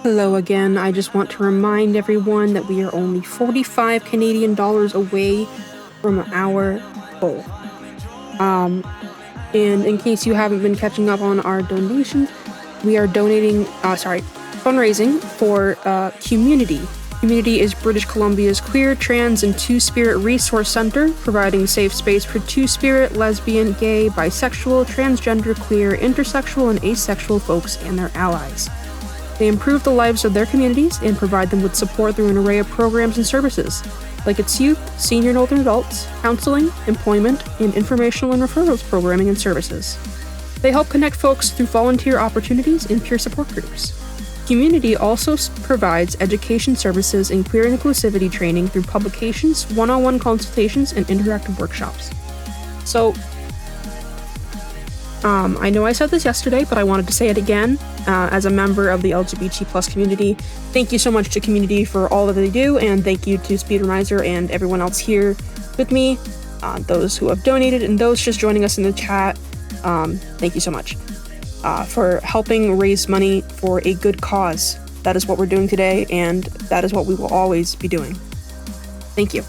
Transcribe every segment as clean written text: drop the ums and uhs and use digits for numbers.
Hello again. I just want to remind everyone that we are only 45 Canadian dollars away from our goal. And in case you haven't been catching up on our donations, we are fundraising for QMUNITY. QMUNITY is British Columbia's queer, trans, and two-spirit resource center, providing a safe space for two-spirit, lesbian, gay, bisexual, transgender, queer, intersexual, and asexual folks and their allies. They improve the lives of their communities and provide them with support through an array of programs and services, like its youth, senior and older adults, counseling, employment, and informational and referrals programming and services. They help connect folks through volunteer opportunities and peer support groups. QMUNITY also provides education services and queer inclusivity training through publications, one-on-one consultations, and interactive workshops. So, I know I said this yesterday, but I wanted to say it again. As a member of the LGBT+ community, thank you so much to QMUNITY for all that they do, and thank you to Speedromizer and everyone else here with me, those who have donated and those just joining us in the chat. Thank you so much for helping raise money for a good cause. That is what we're doing today, and that is what we will always be doing. Thank you.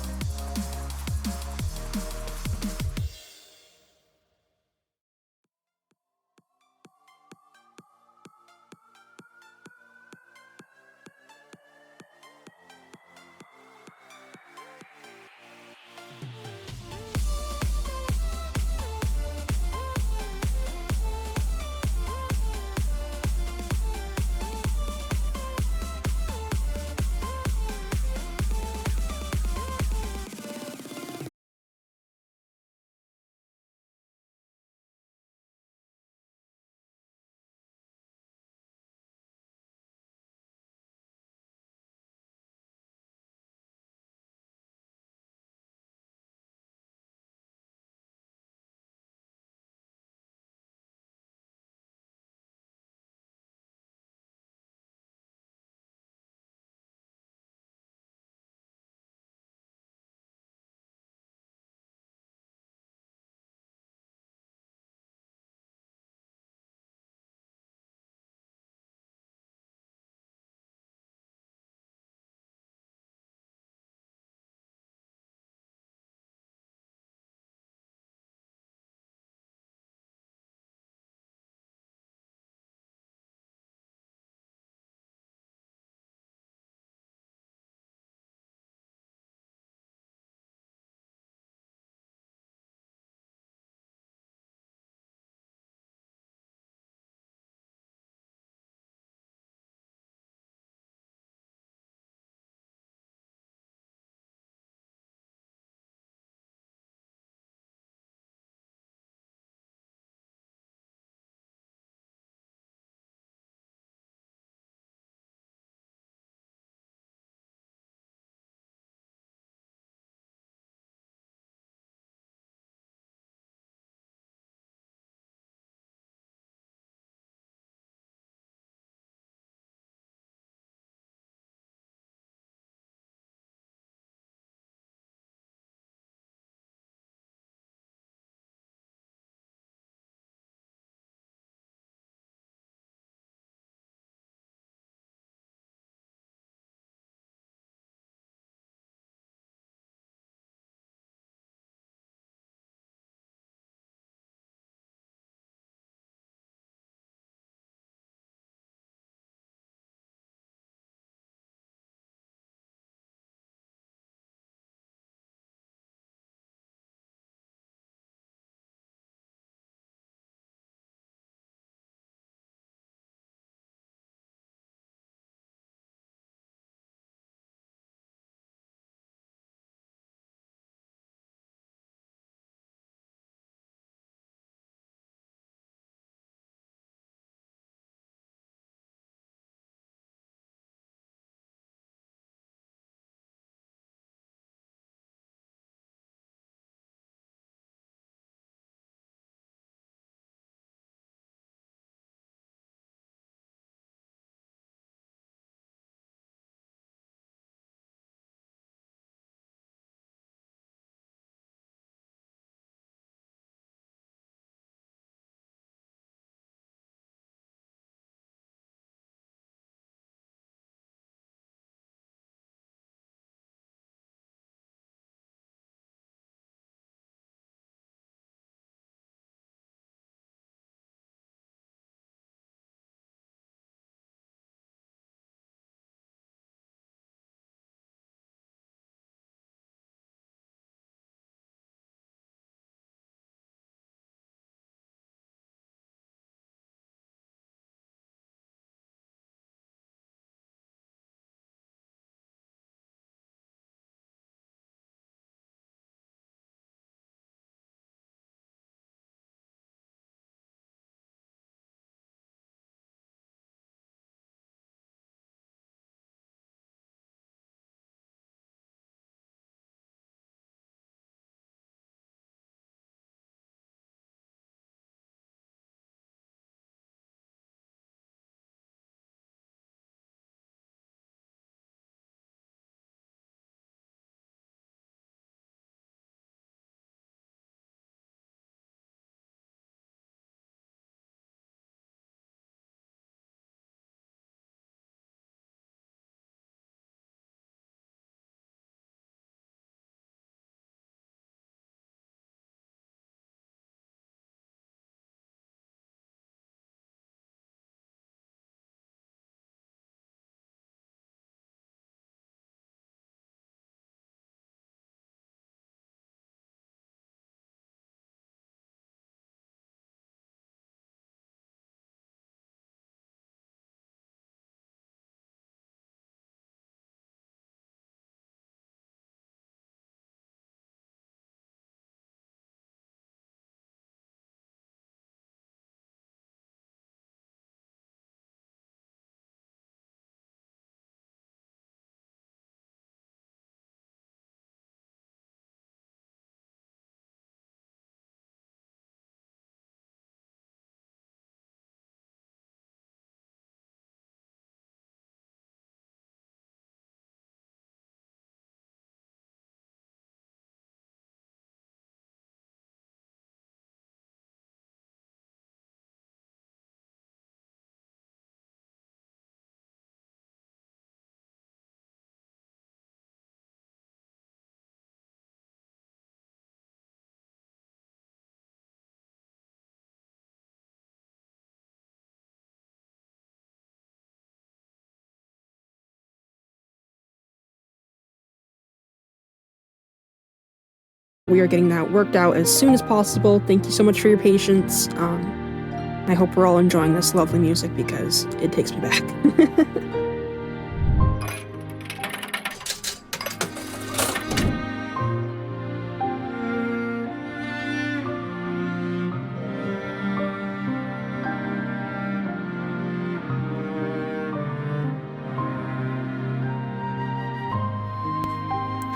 We are getting that worked out as soon as possible. Thank you so much for your patience. I hope we're all enjoying this lovely music because it takes me back.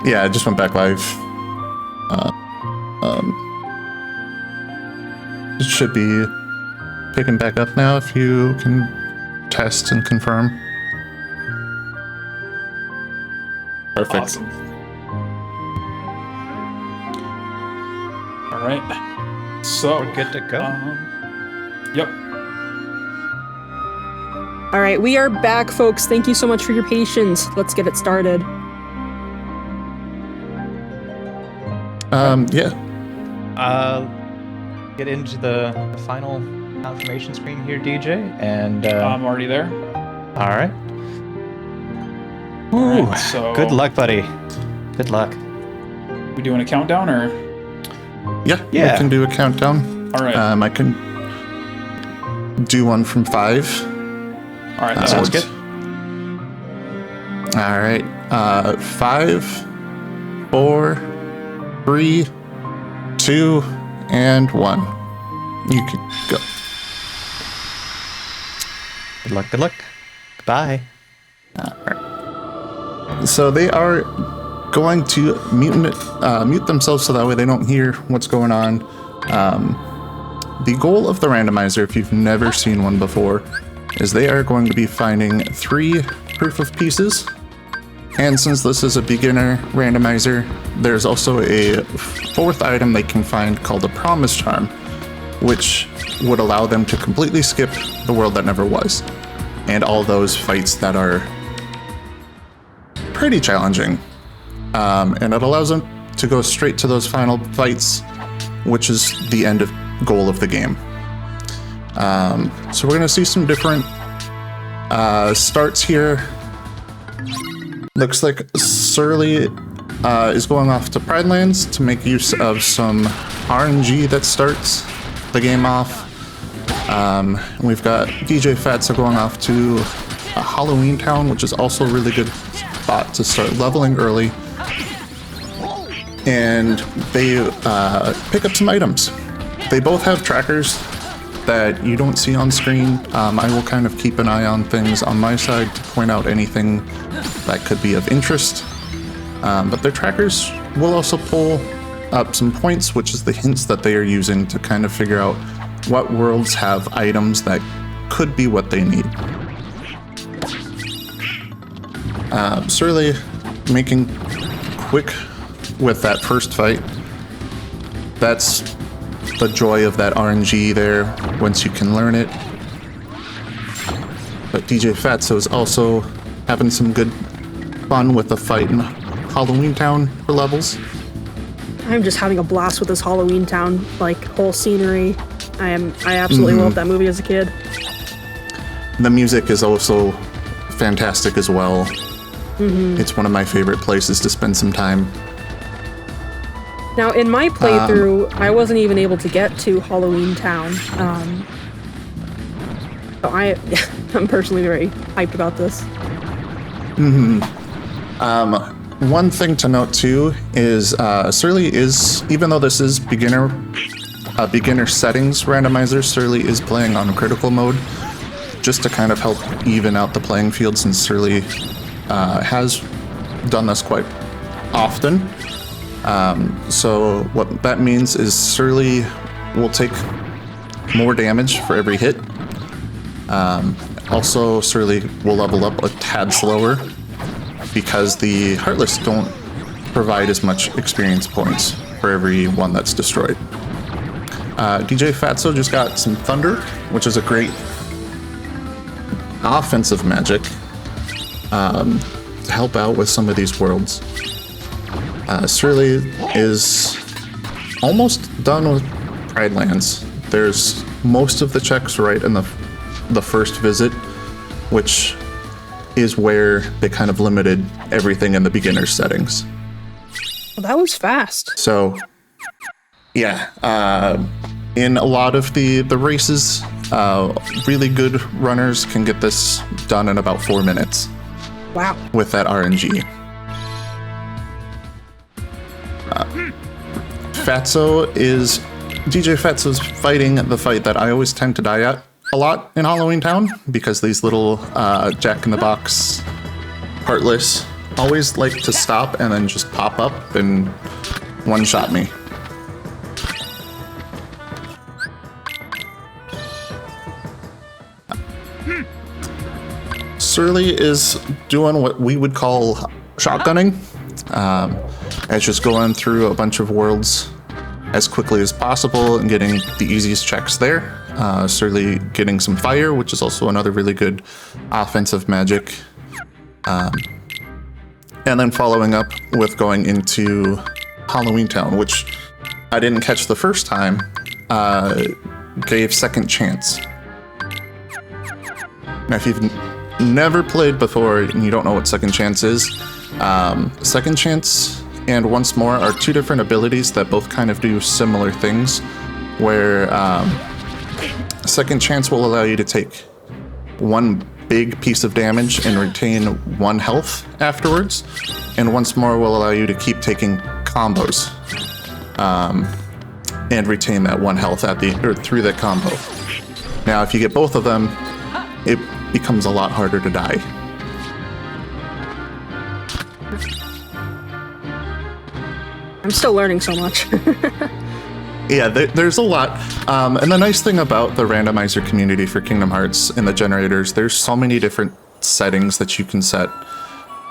Yeah, I just went back live. It should be picking back up now if you can test and confirm. Perfect. Awesome. All right. So we're good to go. Yep. All right, we are back, folks. Thank you so much for your patience. Let's get it started. Yeah. Get into the final confirmation screen here, DJ, and I'm already there. All right. All right, so good luck, buddy. Good luck. We doing a countdown or? Yeah. We can do a countdown. All right. I can do one from 5. All right, that sounds good. All right. 5, 4, 3, 2, and 1. You can go. Good luck. Good luck. Goodbye. All right. So they are going to mute themselves so that way they don't hear what's going on. The goal of the randomizer, if you've never seen one before, is they are going to be finding 3 proof of pieces. And since this is a beginner randomizer, there's also a 4th item they can find called a promise charm, which would allow them to completely skip the world that never was, and all those fights that are pretty challenging. And it allows them to go straight to those final fights, which is the goal of the game. So we're gonna see some different starts here. Looks like Surly is going off to Pride Lands to make use of some RNG that starts the game off. We've got DJ Phatzo going off to Halloween Town, which is also a really good spot to start leveling early. And they pick up some items. They both have trackers that you don't see on screen. I will kind of keep an eye on things on my side to point out anything that could be of interest. But their trackers will also pull up some points, which is the hints that they are using to kind of figure out what worlds have items that could be what they need. Surly making quick with that first fight. That's the joy of that RNG there, once you can learn it. But DJ Phatzo is also having some good fun with the fight in Halloween Town for levels. I'm just having a blast with this Halloween Town, like, whole scenery. I absolutely loved that movie as a kid. The music is also fantastic as well. It's one of my favorite places to spend some time. Now, in my playthrough, I wasn't even able to get to Halloween Town. So I'm personally very hyped about this. One thing to note too is Surly is, even though this is beginner settings randomizer, Surly is playing on critical mode just to kind of help even out the playing field, since Surly has done this quite often. So what that means is Surly will take more damage for every hit. Also, Surly will level up a tad slower because the Heartless don't provide as much experience points for every one that's destroyed. DJ Phatzo just got some Thunder, which is a great offensive magic to help out with some of these worlds. Surly is almost done with Pride Lands. There's most of the checks right in the first visit, which is where they kind of limited everything in the beginner settings. Well, that was fast. So, Yeah, in a lot of the races, really good runners can get this done in about 4 minutes. Wow. With that RNG. DJ Phatzo's fighting the fight that I always tend to die at a lot in Halloween Town, because these little jack-in-the-box heartless always like to stop and then just pop up and one-shot me. Surly is doing what we would call shotgunning. It's just going through a bunch of worlds as quickly as possible and getting the easiest checks there. Surly getting some fire, which is also another really good offensive magic. And then following up with going into Halloween Town, which I didn't catch the first time, gave second chance. Now, if you've never played before and you don't know what second chance is, second chance and once more are two different abilities that both kind of do similar things, where second chance will allow you to take one big piece of damage and retain 1 health afterwards, and once more will allow you to keep taking combos and retain that 1 health through the combo. Now, if you get both of them, it becomes a lot harder to die. I'm still learning so much. Yeah, there's a lot. And the nice thing about the randomizer community for Kingdom Hearts and the generators, there's so many different settings that you can set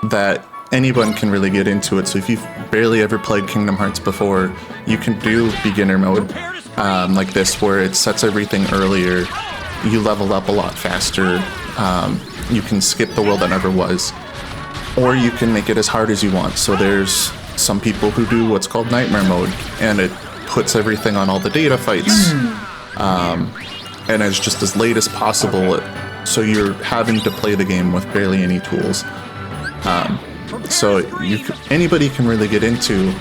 that anyone can really get into it. So if you've barely ever played Kingdom Hearts before, you can do beginner mode like this, where it sets everything earlier. You level up a lot faster. You can skip the world that never was. Or you can make it as hard as you want. So there's some people who do what's called nightmare mode, and it puts everything on all the data fights, and it's just as late as possible, so you're having to play the game with barely any tools. So anybody can really get into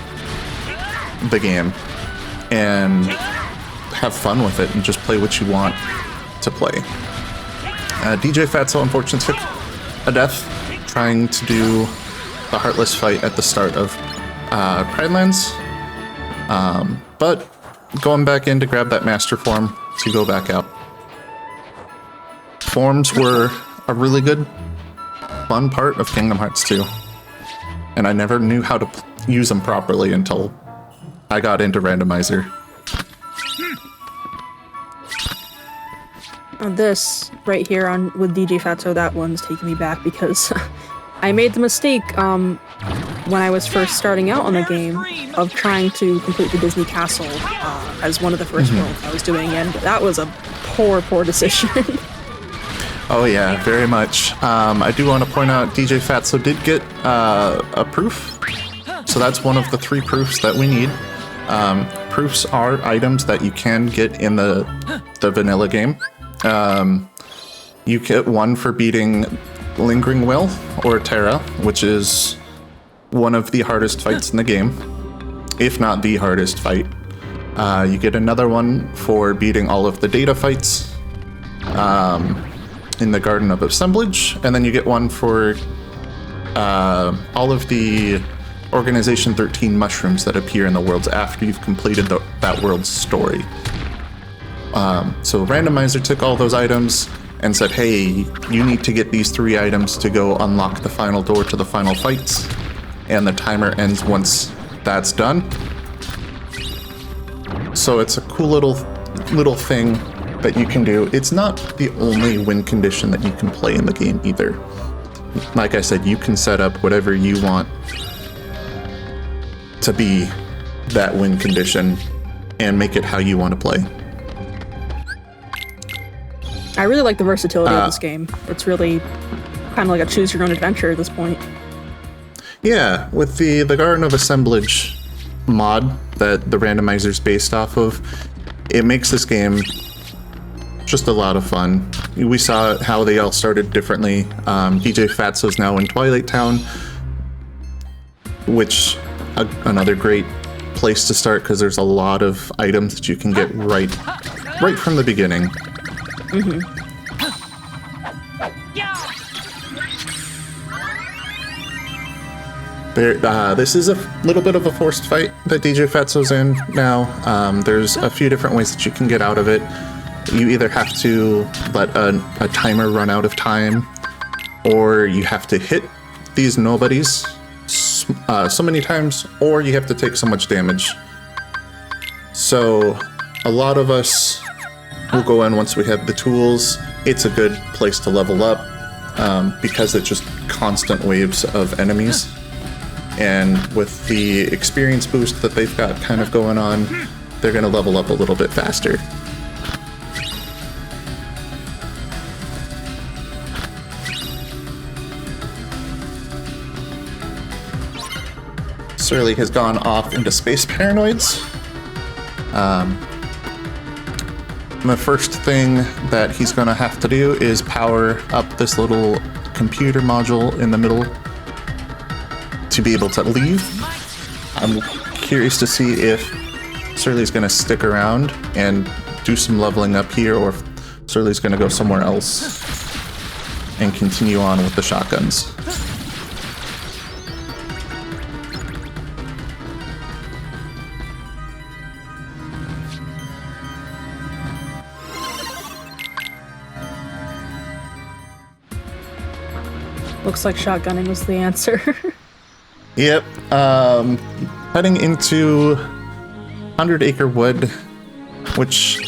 the game and have fun with it and just play what you want to play. DJ Phatzo unfortunately took a death trying to do the Heartless fight at the start of Pridelands, but going back in to grab that Master Form to go back out. Forms were a really good, fun part of Kingdom Hearts 2, and I never knew how to use them properly until I got into Randomizer. This right here with DJ Phatzo, that one's taking me back because I made the mistake when I was first starting out on the game of trying to complete the Disney Castle as one of the first worlds I was doing, and that was a poor decision. Oh yeah, very much. I do want to point out DJ Phatzo did get a proof, so that's one of the 3 proofs that we need. Proofs are items that you can get in the vanilla game. You get one for beating Lingering Will or Terra, which is one of the hardest fights in the game, if not the hardest fight. You get another one for beating all of the data fights in the Garden of Assemblage, and then you get one for all of the Organization 13 mushrooms that appear in the worlds after you've completed that world's story. So Randomizer took all those items and said, hey, you need to get these 3 items to go unlock the final door to the final fights, and the timer ends once that's done. So it's a cool little thing that you can do. It's not the only win condition that you can play in the game either. Like I said, you can set up whatever you want to be that win condition and make it how you want to play. I really like the versatility of this game. It's really kind of like a choose your own adventure at this point. Yeah, with the Garden of Assemblage mod that the Randomizer's based off of, it makes this game just a lot of fun. We saw how they all started differently. DJ Phatzo's now in Twilight Town, which another great place to start because there's a lot of items that you can get right from the beginning. This is a little bit of a forced fight that DJ Phatzo's in now. There's a few different ways that you can get out of it. You either have to let a timer run out of time, or you have to hit these nobodies so many times, or you have to take so much damage. So a lot of us will go in once we have the tools. It's a good place to level up because it's just constant waves of enemies. And with the experience boost that they've got kind of going on, they're going to level up a little bit faster. Surly has gone off into space paranoids. The first thing that he's going to have to do is power up this little computer module in the middle to be able to leave. I'm curious to see if Surly's going to stick around and do some leveling up here, or if Surly's going to go somewhere else and continue on with the shotguns. Looks like shotgunning was the answer. Yep. Heading into 100 Acre Wood, which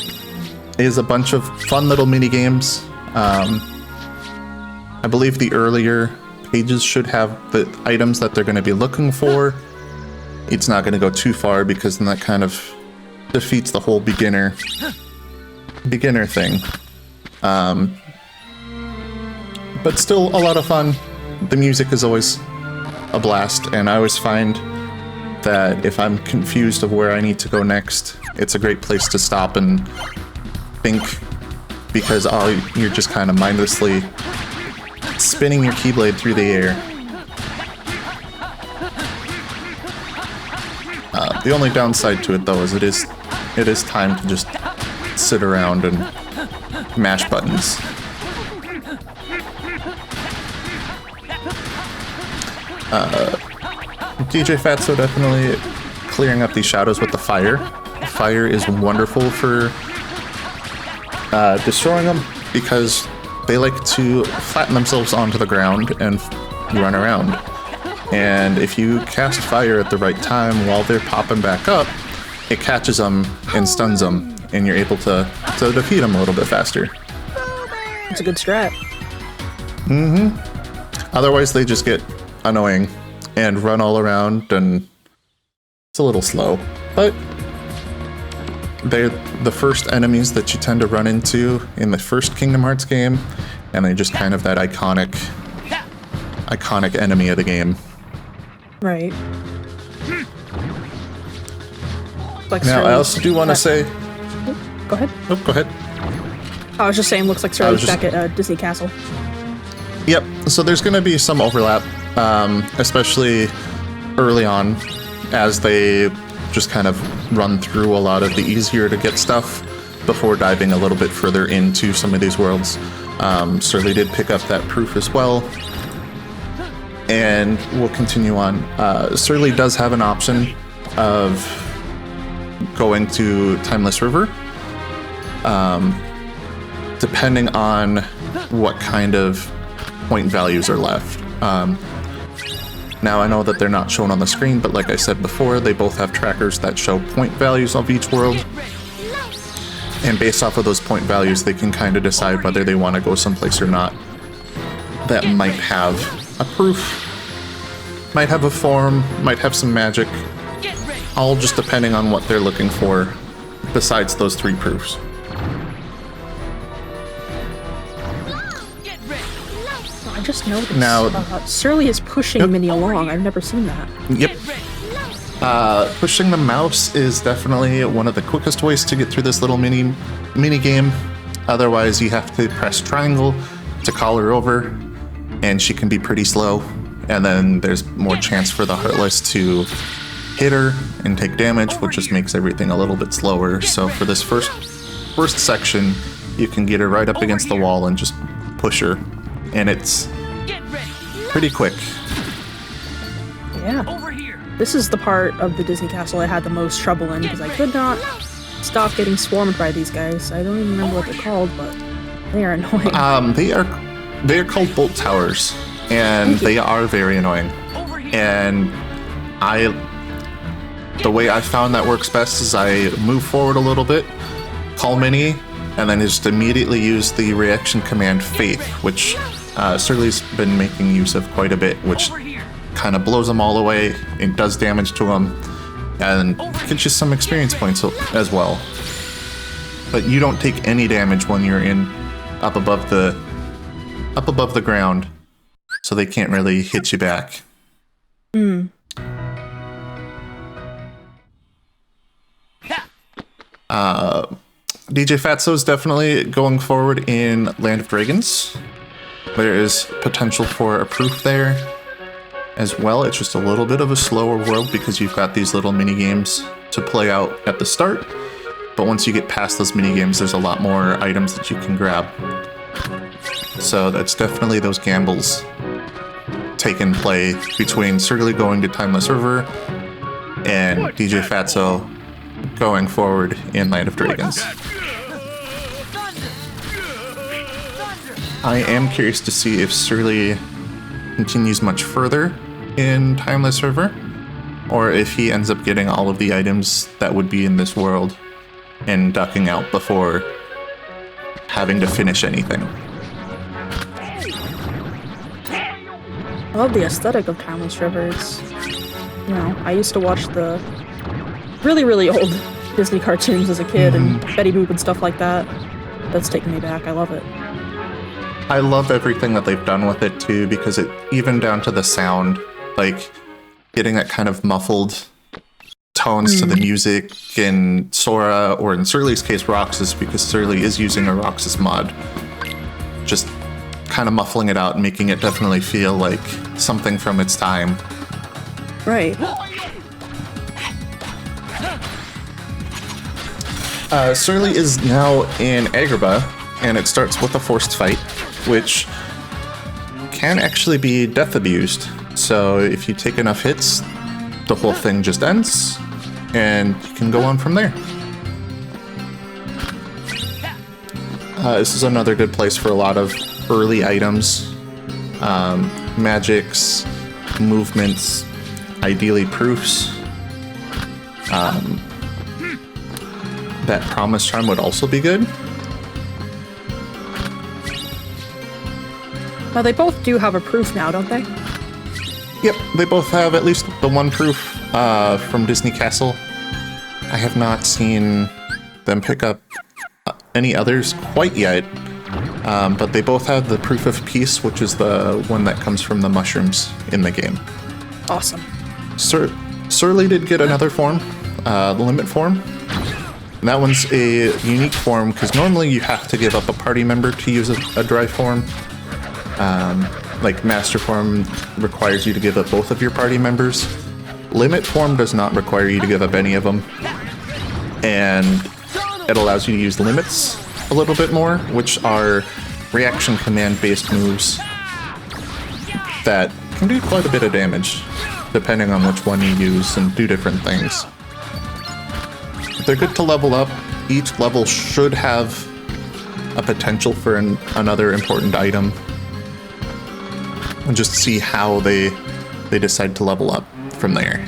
is a bunch of fun little mini games. I believe the earlier pages should have the items that they're going to be looking for. It's not going to go too far because then that kind of defeats the whole beginner thing. But still a lot of fun. The music is always a blast, and I always find that if I'm confused of where I need to go next, it's a great place to stop and think, because you're just kind of mindlessly spinning your keyblade through the air. The only downside to it, though, is it is time to just sit around and mash buttons. DJ Phatzo definitely clearing up these shadows with the fire. Fire is wonderful for destroying them because they like to flatten themselves onto the ground and run around. And if you cast fire at the right time while they're popping back up, it catches them and stuns them, and you're able to defeat them a little bit faster. It's a good strat. Otherwise, they just get annoying and run all around, and it's a little slow. But they're the first enemies that you tend to run into in the first Kingdom Hearts game, and they're just kind of that iconic enemy of the game. Right. Like Now, I also do want to say... Go ahead. Oh, go ahead. I was just saying, looks like Surly's back at Disney Castle. Yep, so there's going to be some overlap, especially early on, as they just kind of run through a lot of the easier to get stuff before diving a little bit further into some of these worlds. Surly did pick up that proof as well, and we'll continue on. Surly does have an option of going to Timeless River, depending on what kind of point values are left. Now I know that they're not shown on the screen, but like I said before, they both have trackers that show point values of each world. And based off of those point values, they can kind of decide whether they want to go someplace or not. That might have a proof, might have a form, might have some magic, all just depending on what they're looking for besides those three proofs. I just noticed Now, Surly is pushing Minnie along. I've never seen that. Yep. Pushing the mouse is definitely one of the quickest ways to get through this little mini game. Otherwise, you have to press triangle to call her over, and she can be pretty slow. And then there's more chance for the Heartless to hit her and take damage, which just makes everything a little bit slower. So for this first section, you can get her right up against the wall and just push her, and it's pretty quick. Yeah. This is the part of the Disney Castle I had the most trouble in because I could not stop getting swarmed by these guys. I don't even remember what they're called, but they are annoying. They are called bolt towers, and they are very annoying. And the way I found that works best is I move forward a little bit, call Mini, and then just immediately use the reaction command Faith, which Surly's been making use of quite a bit, which kind of blows them all away and does damage to them, and gets you some experience points as well. But you don't take any damage when you're up above the ground, so they can't really hit you back. DJ Phatzo is definitely going forward in Land of Dragons. There is potential for a proof there as well. It's just a little bit of a slower world because you've got these little mini games to play out at the start. But once you get past those mini games, there's a lot more items that you can grab. So that's definitely those gambles taking play between Surly going to Timeless River and DJ Phatzo going forward in Land of Dragons. I am curious to see if Surly continues much further in Timeless River, or if he ends up getting all of the items that would be in this world and ducking out before having to finish anything. I love the aesthetic of Timeless River. It's, you know, I used to watch the really, really old Disney cartoons as a kid and Betty Boop and stuff like that. That's taking me back. I love it. I love everything that they've done with it too, because it, even down to the sound, like getting that kind of muffled tones to the music in Sora, or in Surly's case Roxas, because Surly is using a Roxas mod. Just kind of muffling it out and making it definitely feel like something from its time. Right. Surly is now in Agrabah, and it starts with a forced fight, which can actually be death abused. So if you take enough hits, the whole thing just ends, and you can go on from there. This is another good place for a lot of early items, magics, movements, ideally proofs. That Promise Charm would also be good. Well, they both do have a proof now, don't they? Yep, they both have at least the one proof from Disney Castle. I have not seen them pick up any others quite yet, but they both have the Proof of Peace, which is the one that comes from the mushrooms in the game. Awesome. Surly did get another form, the Limit form. And that one's a unique form, because normally you have to give up a party member to use a dry form. Like Master Form requires you to give up both of your party members. Limit Form does not require you to give up any of them. And it allows you to use limits a little bit more, which are reaction command based moves that can do quite a bit of damage, depending on which one you use, and do different things. They're good to level up. Each level should have a potential for another important item. And just see how they decide to level up from there.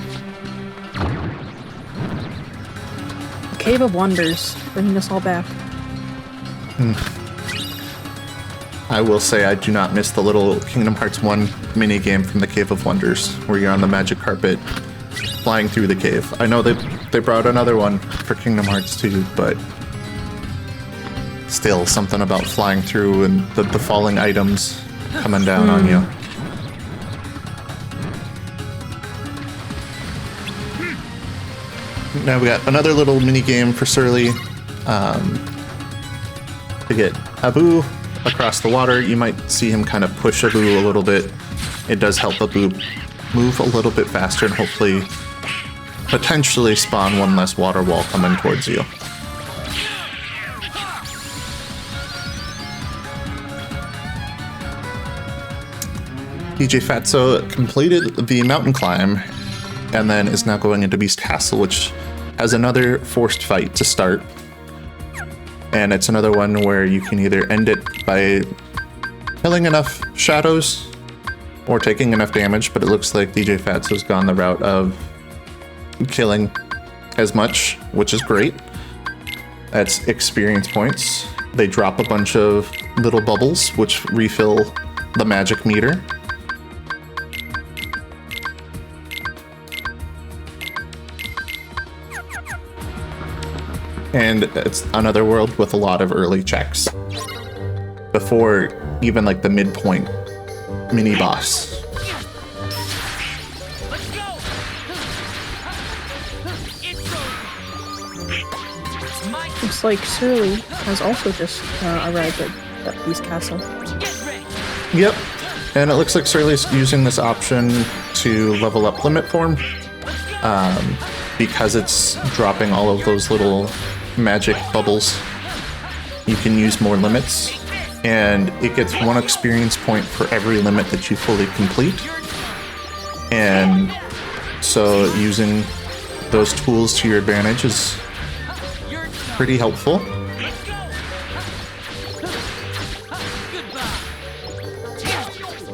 Cave of Wonders, bringing us all back. I will say I do not miss the little Kingdom Hearts 1 mini game from the Cave of Wonders, where you're on the magic carpet flying through the cave. I know they brought another one for Kingdom Hearts 2, but still something about flying through and the falling items coming down on you. Now we got another little mini game for Surly. To get Abu across the water, you might see him kind of push Abu a little bit. It does help Abu move a little bit faster and hopefully potentially spawn one less water wall coming towards you. DJ Phatzo completed the mountain climb and then is now going into Beast Castle, which has another forced fight to start. And it's another one where you can either end it by killing enough shadows or taking enough damage, but it looks like DJ Phatzo's gone the route of killing as much, which is great. That's experience points. They drop a bunch of little bubbles, which refill the magic meter. And it's another world with a lot of early checks before even like the midpoint mini boss. Looks like Surly has also just arrived at that Beast Castle. Yep, and it looks like Surly's using this option to level up limit form because it's dropping all of those little magic bubbles. You can use more limits, and it gets 1 experience point for every limit that you fully complete. And so using those tools to your advantage is pretty helpful.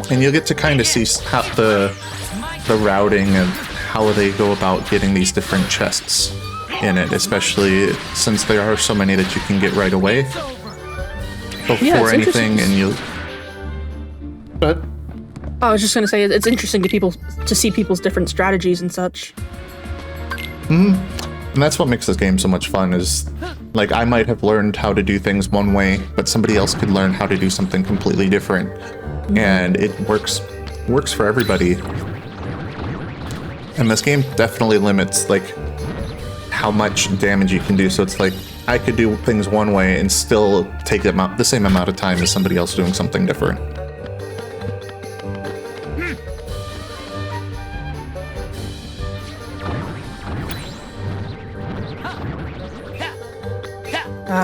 And you'll get to kind of see how the routing of how they go about getting these different chests in it, especially since there are so many that you can get right away before anything, and you. But I was just gonna say it's interesting to see people's different strategies and such. and that's what makes this game so much fun. Is like I might have learned how to do things one way, but somebody else could learn how to do something completely different, and it works for everybody. And this game definitely limits like how much damage you can do. So it's like I could do things one way and still take the same amount of time as somebody else doing something different.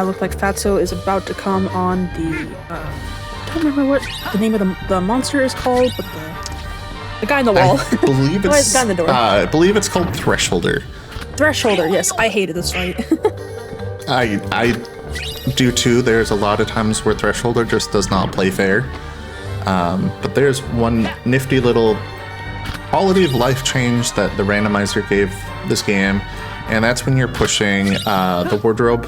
Look like Phatzo is about to come on the. I don't remember what the name of the monster is called, but the guy in the wall. I believe it's the guy in the door. I believe it's called Thresholder. Thresholder, yes, I hated this fight. I do too. There's a lot of times where Thresholder just does not play fair. But there's one nifty little quality of life change that the randomizer gave this game, and that's when you're pushing the wardrobe.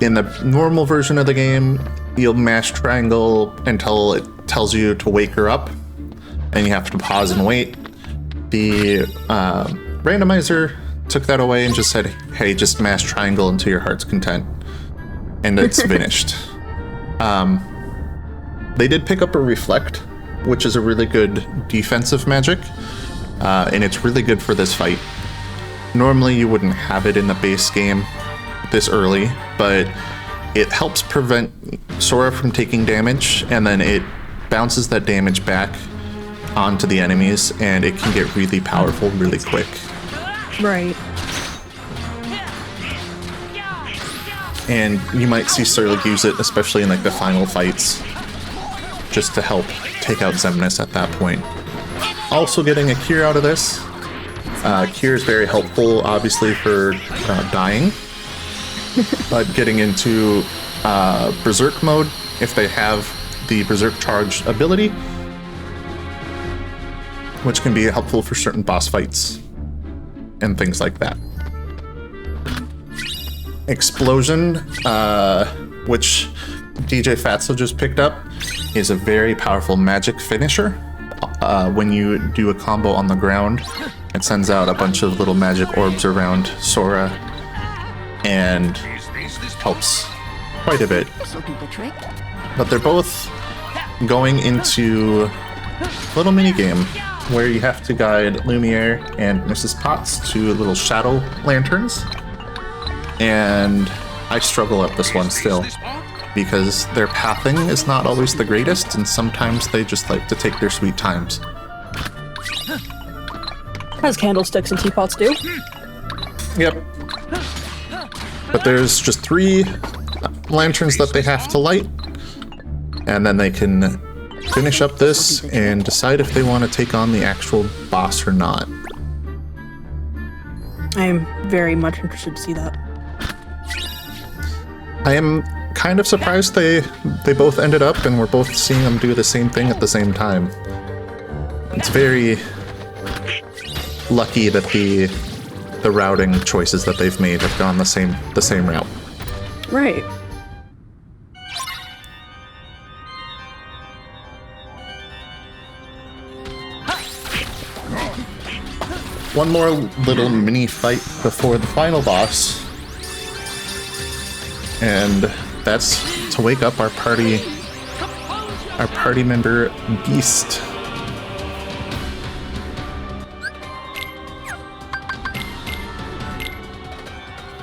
In the normal version of the game, you'll mash triangle until it tells you to wake her up, and you have to pause and wait. The randomizer took that away and just said, hey, just mash triangle until your heart's content. And it's finished. They did pick up a Reflect, which is a really good defensive magic, and it's really good for this fight. Normally you wouldn't have it in the base game this early, but it helps prevent Sora from taking damage, and then it bounces that damage back onto the enemies, and it can get really powerful really quick. Right. And you might see Surly use it, especially in like the final fights, just to help take out Xemnas at that point. Also getting a cure out of this. Cure is very helpful, obviously, for dying. But getting into Berserk mode, if they have the Berserk Charge ability, which can be helpful for certain boss fights and things like that. Explosion, which DJ Phatzo just picked up, is a very powerful magic finisher. When you do a combo on the ground, it sends out a bunch of little magic orbs around Sora and helps quite a bit. But they're both going into a little mini game where you have to guide Lumiere and Mrs. Potts to little shadow lanterns. And I struggle at this one still, because their pathing is not always the greatest, and sometimes they just like to take their sweet times. As candlesticks and teapots do. Yep. But there's just 3 lanterns that they have to light, and then they can finish up this and decide if they want to take on the actual boss or not. I am very much interested to see that. I am kind of surprised they both ended up and we're both seeing them do the same thing at the same time. It's very lucky that the routing choices that they've made have gone the same route. Right. One more little mini fight before the final boss. And that's to wake up our party member Beast.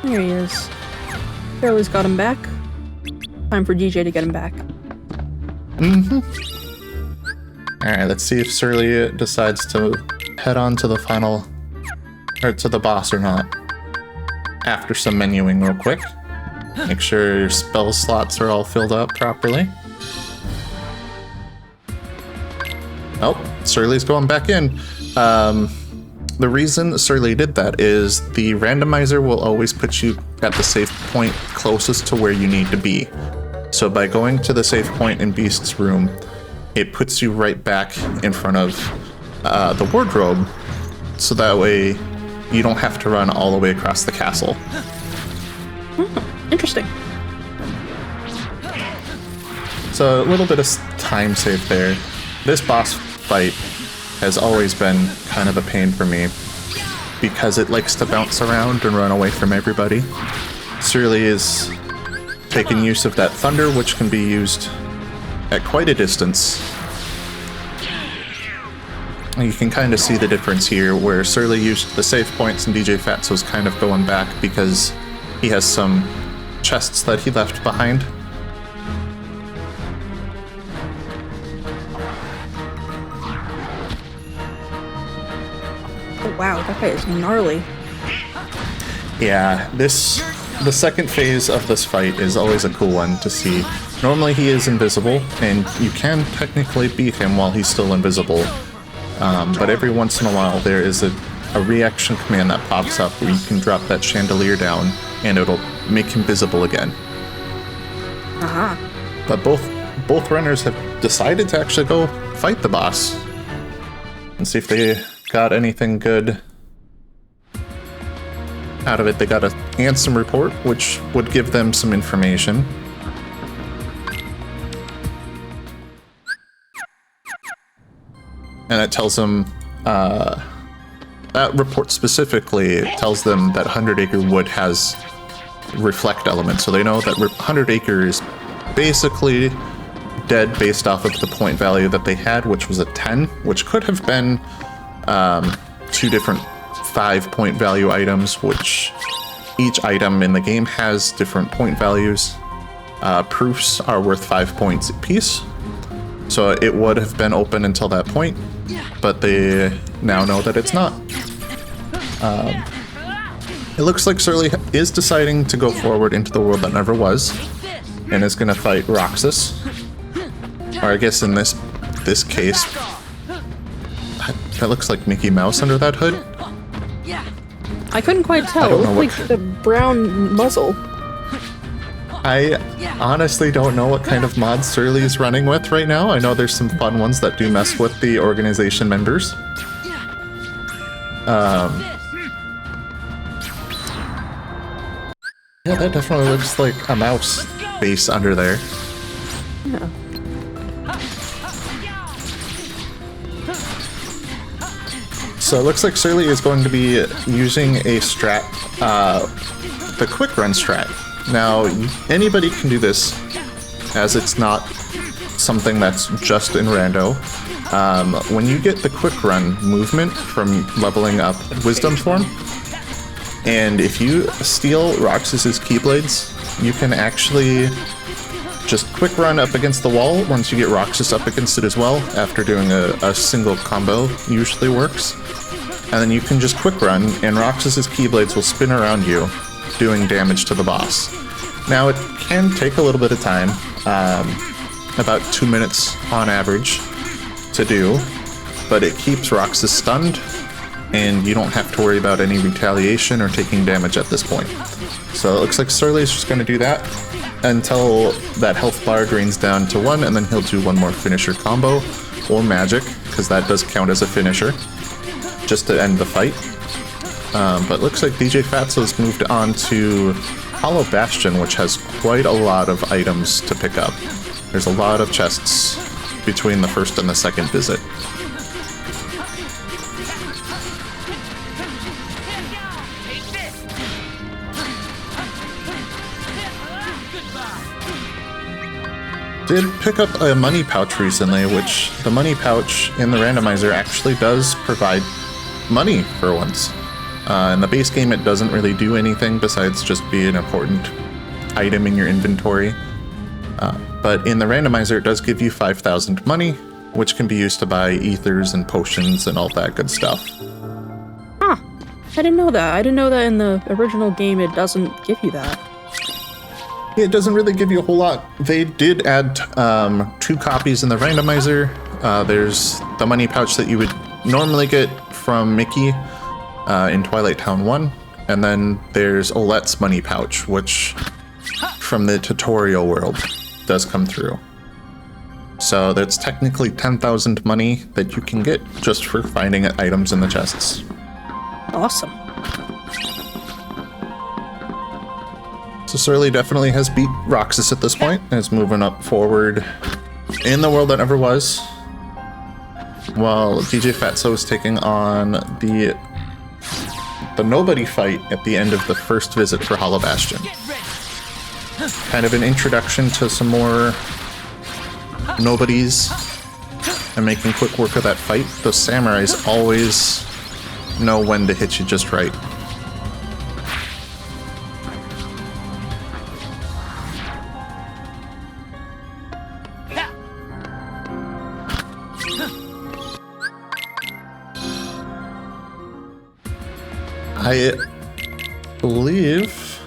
There he is. Surly's got him back. Time for DJ to get him back. Alright, let's see if Surly decides to head on to the final, or to the boss or not. After some menuing real quick. Make sure your spell slots are all filled up properly. Oh, Surly's going back in. The reason Surly did that is the randomizer will always put you at the save point closest to where you need to be. So by going to the save point in Beast's room, it puts you right back in front of the wardrobe, so that way you don't have to run all the way across the castle. Interesting. So a little bit of time save there. This boss fight has always been kind of a pain for me because it likes to bounce around and run away from everybody. Surly is taking use of that thunder, which can be used at quite a distance. You can kind of see the difference here where Surly used the save points and DJ Phatzo's kind of going back because he has some chests that he left behind. Oh wow, that guy is gnarly. Yeah, the second phase of this fight is always a cool one to see. Normally he is invisible, and you can technically beat him while he's still invisible. But every once in a while there is a reaction command that pops up where you can drop that chandelier down and it'll make him visible again. Aha. But both runners have decided to actually go fight the boss and see if they got anything good out of it. They got a Ansem report, which would give them some information. And it tells them, that report specifically tells them that 100 Acre Wood has reflect elements. So they know that 100 Acre is basically dead based off of the point value that they had, which was a 10, which could have been 2 different 5-point value items, which each item in the game has different point values. Proofs are worth 5 points apiece. So it would have been open until that point, but they now know that it's not. It looks like Surly is deciding to go forward into the world that never was, and is going to fight Roxas. Or I guess in this case, that looks like Mickey Mouse under that hood. I couldn't quite tell. I It don't know looked like the brown muzzle. I honestly don't know what kind of mods Surly is running with right now. I know there's some fun ones that do mess with the organization members. Yeah, that definitely looks like a mouse base under there. Yeah. So it looks like Surly is going to be using a strat, the quick run strat. Now, anybody can do this, as it's not something that's just in rando. When you get the quick run movement from leveling up Wisdom Form, and if you steal Roxas's Keyblades, you can actually just quick run up against the wall once you get Roxas up against it as well, after doing a single combo usually works. and then you can just quick run, and Roxas's Keyblades will spin around you, doing damage to the boss. Now, it can take a little bit of time, about 2 minutes on average to do, but it keeps Roxas stunned, and you don't have to worry about any retaliation or taking damage at this point. So it looks like Surly is just going to do that until that health bar drains down to 1, and then he'll do one more finisher combo, or magic, because that does count as a finisher, just to end the fight. But looks like DJ Phatzo's moved on to Hollow Bastion, which has quite a lot of items to pick up. There's a lot of chests between the first and the second visit. Did pick up a money pouch recently, which the money pouch in the randomizer actually does provide money for once. In the base game, it doesn't really do anything besides just be an important item in your inventory. But in the randomizer, it does give you 5,000 money, which can be used to buy ethers and potions and all that good stuff. Huh. I didn't know that. I didn't know that in the original game it doesn't give you that. It doesn't really give you a whole lot. They did add 2 copies in the randomizer. There's the money pouch that you would normally get from Mickey in Twilight Town 1, and then there's Olette's money pouch, which from the tutorial world does come through. So that's technically 10,000 money that you can get just for finding items in the chests. Awesome. So Surly definitely has beat Roxas at this point and is moving up forward in the world that never was, while DJ Phatzo is taking on the nobody fight at the end of the first visit for Hollow Bastion. Kind of an introduction to some more nobodies and making quick work of that fight. Those samurais always know when to hit you just right. I believe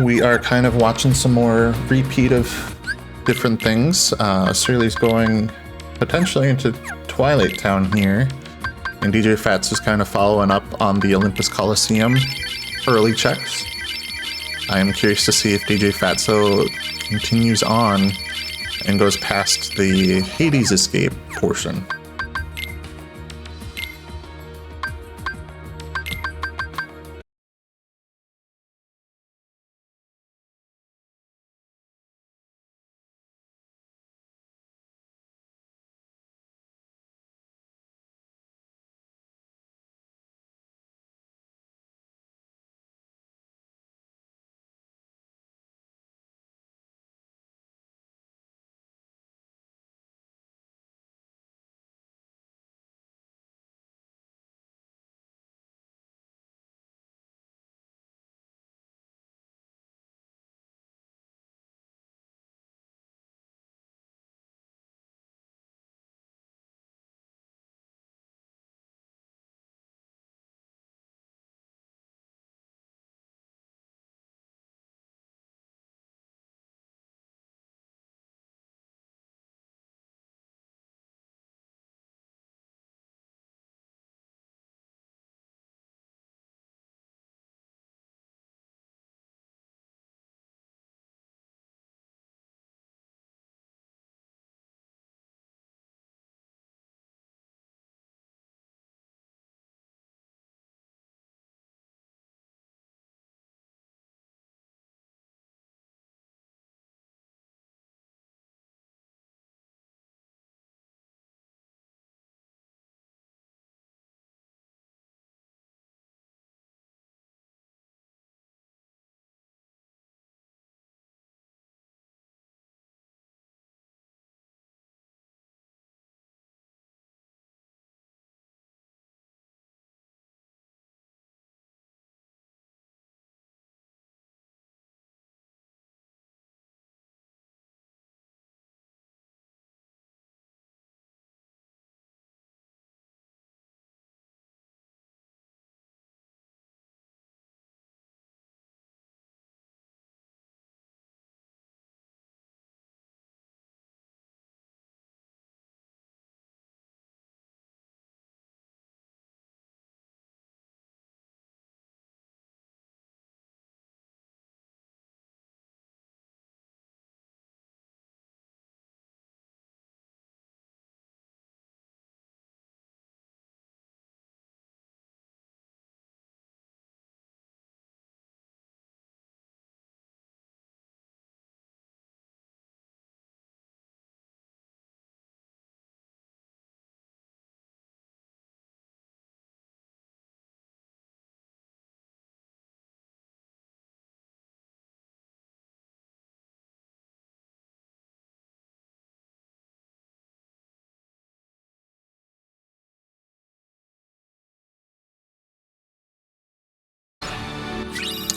we are kind of watching some more repeat of different things. Surly's going potentially into Twilight Town here, and DJ Phatz is kind of following up on the Olympus Coliseum early checks. I am curious to see if DJ Phatzo continues on and goes past the Hades escape portion.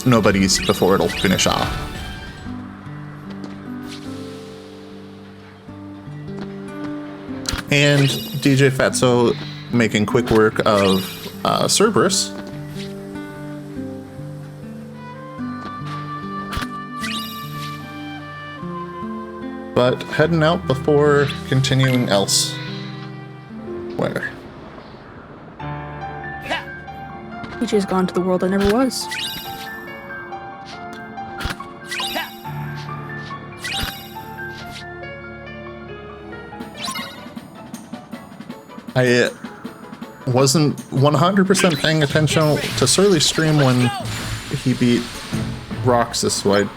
nobody's before it'll finish off. And DJ Phatzo making quick work of Cerberus. But heading out before continuing elsewhere. DJ's gone to the world that never was. I wasn't 100% paying attention to Surly's stream when he beat Roxas, so I'm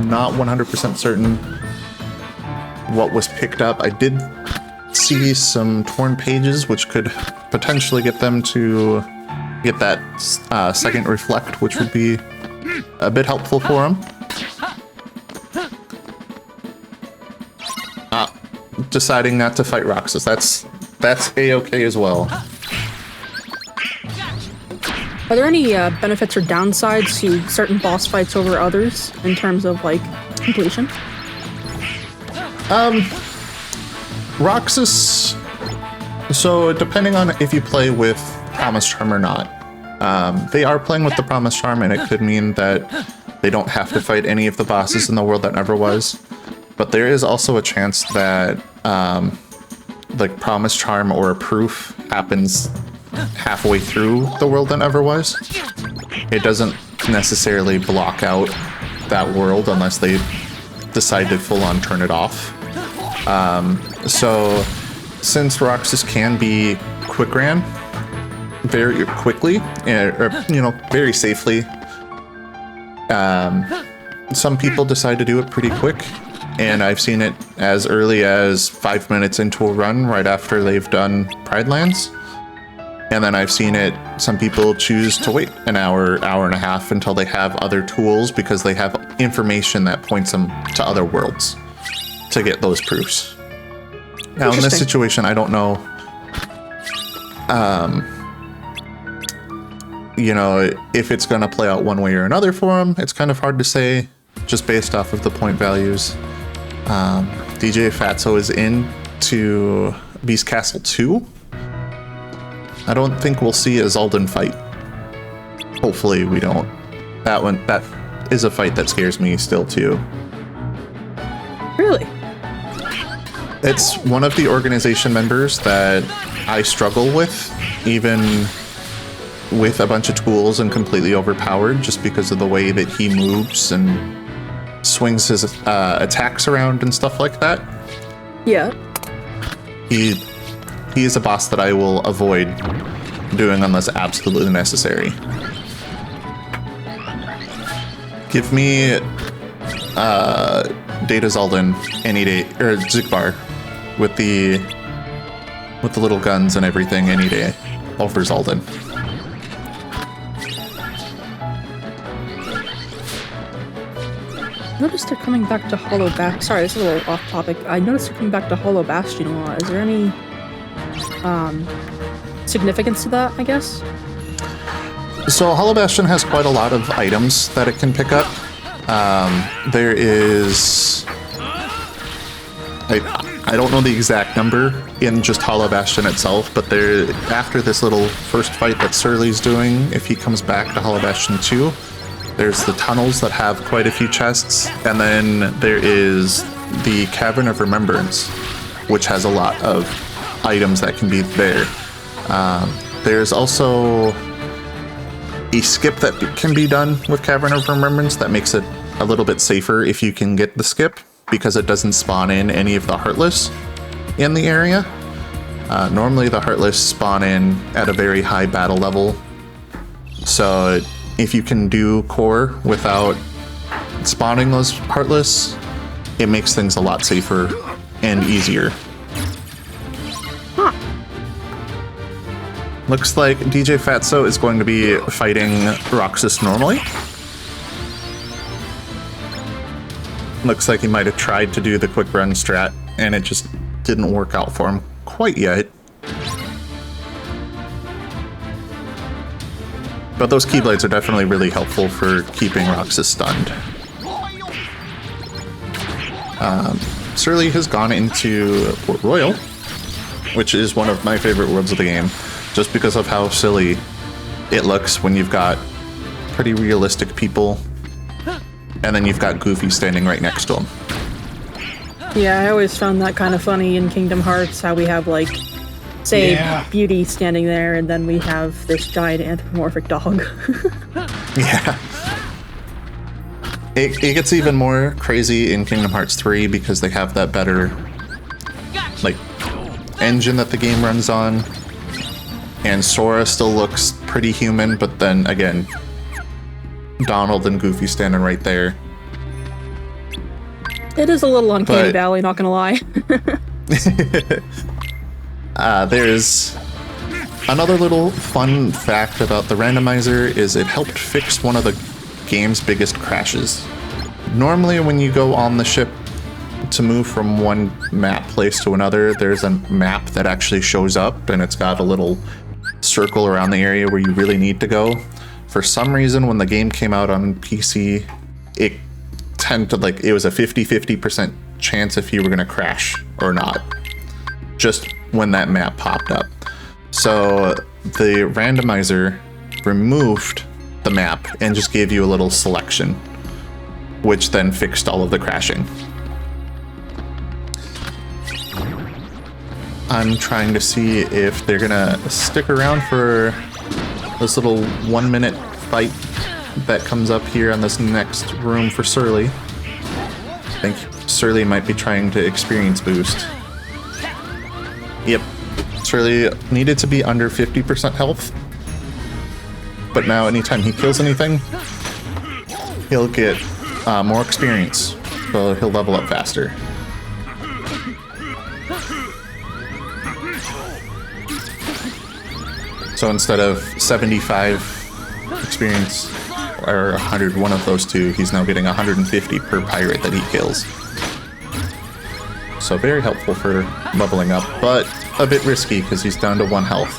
not 100% certain what was picked up. I did see some torn pages, which could potentially get them to get that second reflect, which would be a bit helpful for him. Deciding not to fight Roxas, that's A-okay as well. Are there any benefits or downsides to certain boss fights over others in terms of, like, completion? Roxas, so depending on if you play with Promise Charm or not, they are playing with the Promise Charm, and it could mean that they don't have to fight any of the bosses in the world that never was. But there is also a chance that like Promise Charm or a proof happens halfway through the world that never was. It doesn't necessarily block out that world unless they decide to full on turn it off. So since Roxas can be quick ran very quickly, or, very safely, some people decide to do it pretty quick. And I've seen it as early as 5 minutes into a run right after they've done Pride Lands. And then I've seen it, some people choose to wait an hour, hour and a half until they have other tools because they have information that points them to other worlds to get those proofs. Now in this situation, I don't know, if it's going to play out one way or another for them. It's kind of hard to say just based off of the point values. DJ Phatzo is into Beast Castle 2. I don't think we'll see a Zaldin fight. Hopefully we don't. That is a fight that scares me still too. Really? It's one of the organization members that I struggle with, even with a bunch of tools and completely overpowered, just because of the way that he moves and swings his attacks around and stuff like that. Yeah. He is a boss that I will avoid doing unless absolutely necessary. Give me Data Zaldin any day, or Zigbar with the little guns and everything any day over Zaldin. I noticed they're coming back to Hollow Bastion. Sorry, this is a little off topic. I noticed they're coming back to Hollow Bastion a lot. Is there any significance to that, I guess? So Hollow Bastion has quite a lot of items that it can pick up. There is... I don't know the exact number in just Hollow Bastion itself, but there, after this little first fight that Surly's doing, if he comes back to Hollow Bastion 2, there's the tunnels that have quite a few chests, and then there is the Cavern of Remembrance, which has a lot of items that can be there. There's also a skip that can be done with Cavern of Remembrance that makes it a little bit safer if you can get the skip, because it doesn't spawn in any of the Heartless in the area. Normally the Heartless spawn in at a very high battle level, so if you can do core without spawning those Heartless, it makes things a lot safer and easier. Huh. Looks like DJ Phatzo is going to be fighting Roxas normally. Looks like he might have tried to do the quick run strat, and it just didn't work out for him quite yet. But those Keyblades are definitely really helpful for keeping Roxas stunned. Surly has gone into Port Royal, which is one of my favorite worlds of the game, just because of how silly it looks when you've got pretty realistic people, and then you've got Goofy standing right next to him. Yeah, I always found that kind of funny in Kingdom Hearts, how we have, like, say, Beauty standing there, and then we have this giant anthropomorphic dog. Yeah. It gets even more crazy in Kingdom Hearts 3 because they have that better, like, engine that the game runs on. And Sora still looks pretty human, but then, again, Donald and Goofy standing right there. It is a little uncanny valley, not gonna lie. There's another little fun fact about the randomizer is it helped fix one of the game's biggest crashes. Normally when you go on the ship to move from one map place to another, there's a map that actually shows up and it's got a little circle around the area where you really need to go. For some reason, when the game came out on PC, it it was a 50-50% chance if you were gonna crash or not, just when that map popped up. So the randomizer removed the map and just gave you a little selection, which then fixed all of the crashing. I'm trying to see if they're gonna stick around for this little 1-minute fight that comes up here on this next room for Surly. I think Surly might be trying to experience boost. Yep, Surly needed to be under 50% health, but now anytime he kills anything, he'll get more experience, so he'll level up faster. So instead of 75 experience or 100, one of those two, he's now getting 150 per pirate that he kills. So very helpful for leveling up, but a bit risky because he's down to 1 health.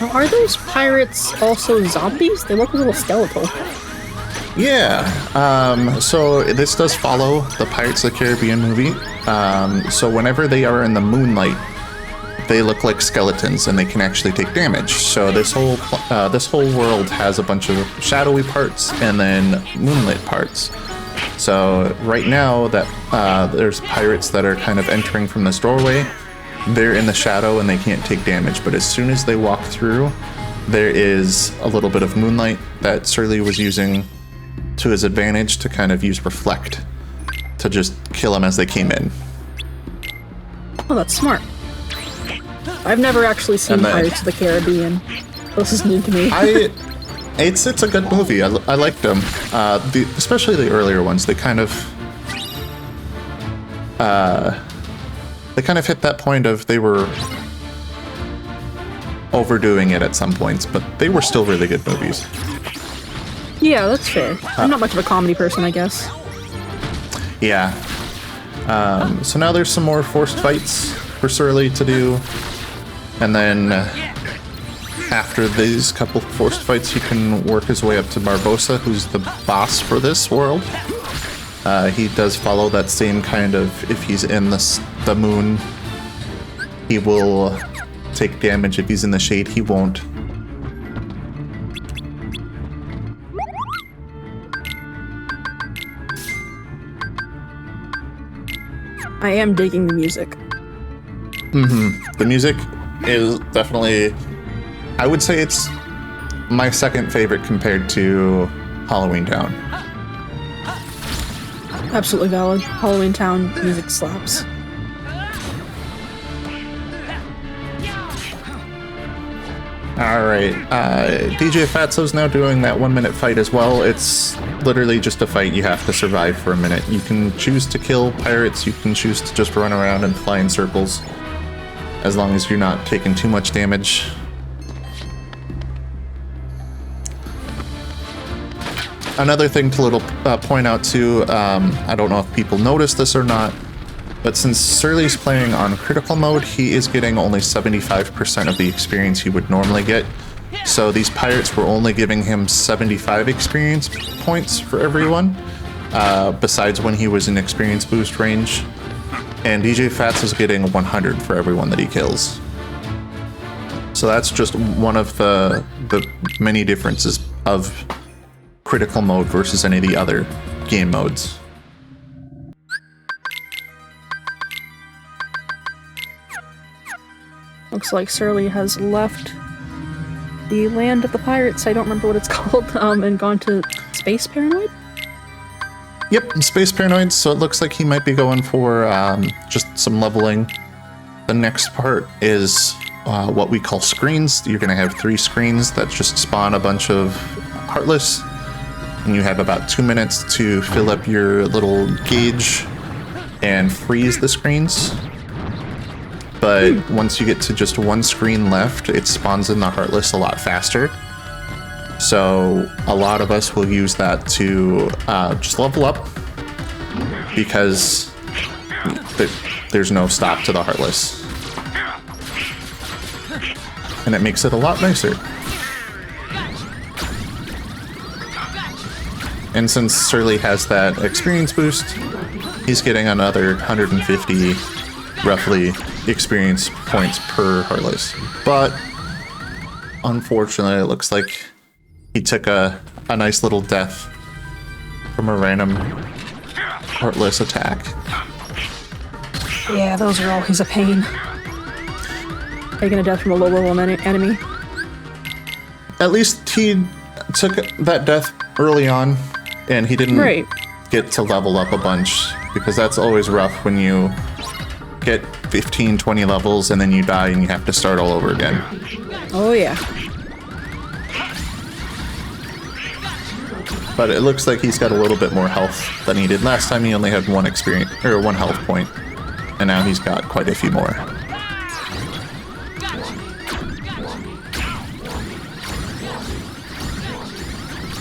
Now, are those pirates also zombies? They look a little skeletal. Yeah, so this does follow the Pirates of the Caribbean movie. So whenever they are in the moonlight, they look like skeletons and they can actually take damage. So this whole world has a bunch of shadowy parts and then moonlit parts. So right now that there's pirates that are kind of entering from this doorway, they're in the shadow and they can't take damage. But as soon as they walk through, there is a little bit of moonlight that Surly was using to his advantage to kind of use Reflect to just kill them as they came in. Oh, that's smart. I've never actually seen Pirates of the Caribbean. This is new to me. It's a good movie. I liked them. Especially the earlier ones. They kind of hit that point of they were overdoing it at some points, but they were still really good movies. Yeah, that's fair. I'm not much of a comedy person, I guess. Yeah. So now there's some more forced fights for Surly to do. And then after these couple forced fights, he can work his way up to Barbossa, who's the boss for this world. He does follow that same kind of, if he's in the moon, he will take damage. If he's in the shade, he won't. I am digging the music. The music is definitely, I would say it's my second favorite compared to Halloween Town. Absolutely valid. Halloween Town music slaps. Alright, DJ Phatzo's now doing that 1-minute fight as well. It's literally just a fight. You have to survive for a minute. You can choose to kill pirates, you can choose to just run around and fly in circles, as long as you're not taking too much damage. Another thing to point out too, I don't know if people noticed this or not, But since Surly's playing on critical mode, he is getting only 75% of the experience he would normally get. So these pirates were only giving him 75 experience points for everyone, besides when he was in experience boost range. And DJ Phatzo is getting 100 for everyone that he kills. So that's just one of the many differences of critical mode versus any of the other game modes. Looks like Surly has left the land of the pirates, I don't remember what it's called, and gone to Space Paranoid? Yep, Space Paranoid, so it looks like he might be going for just some leveling. The next part is what we call screens. You're going to have 3 screens that just spawn a bunch of Heartless, and you have about 2 minutes to fill up your little gauge and freeze the screens. But once you get to just 1 screen left, it spawns in the Heartless a lot faster. So a lot of us will use that to just level up, because there's no stop to the Heartless. And it makes it a lot nicer. And since Surly has that experience boost, he's getting another 150 roughly experience points per Heartless. But unfortunately, it looks like he took a nice little death from a random Heartless attack. Yeah, those are always a pain. Taking a death from a low-level enemy. At least he took that death early on, and he didn't get to level up a bunch, because that's always rough when you get 15, 20 levels and then you die and you have to start all over again. Oh yeah. But it looks like he's got a little bit more health than he did last time. He only had 1 experience or 1 health point, and now he's got quite a few more.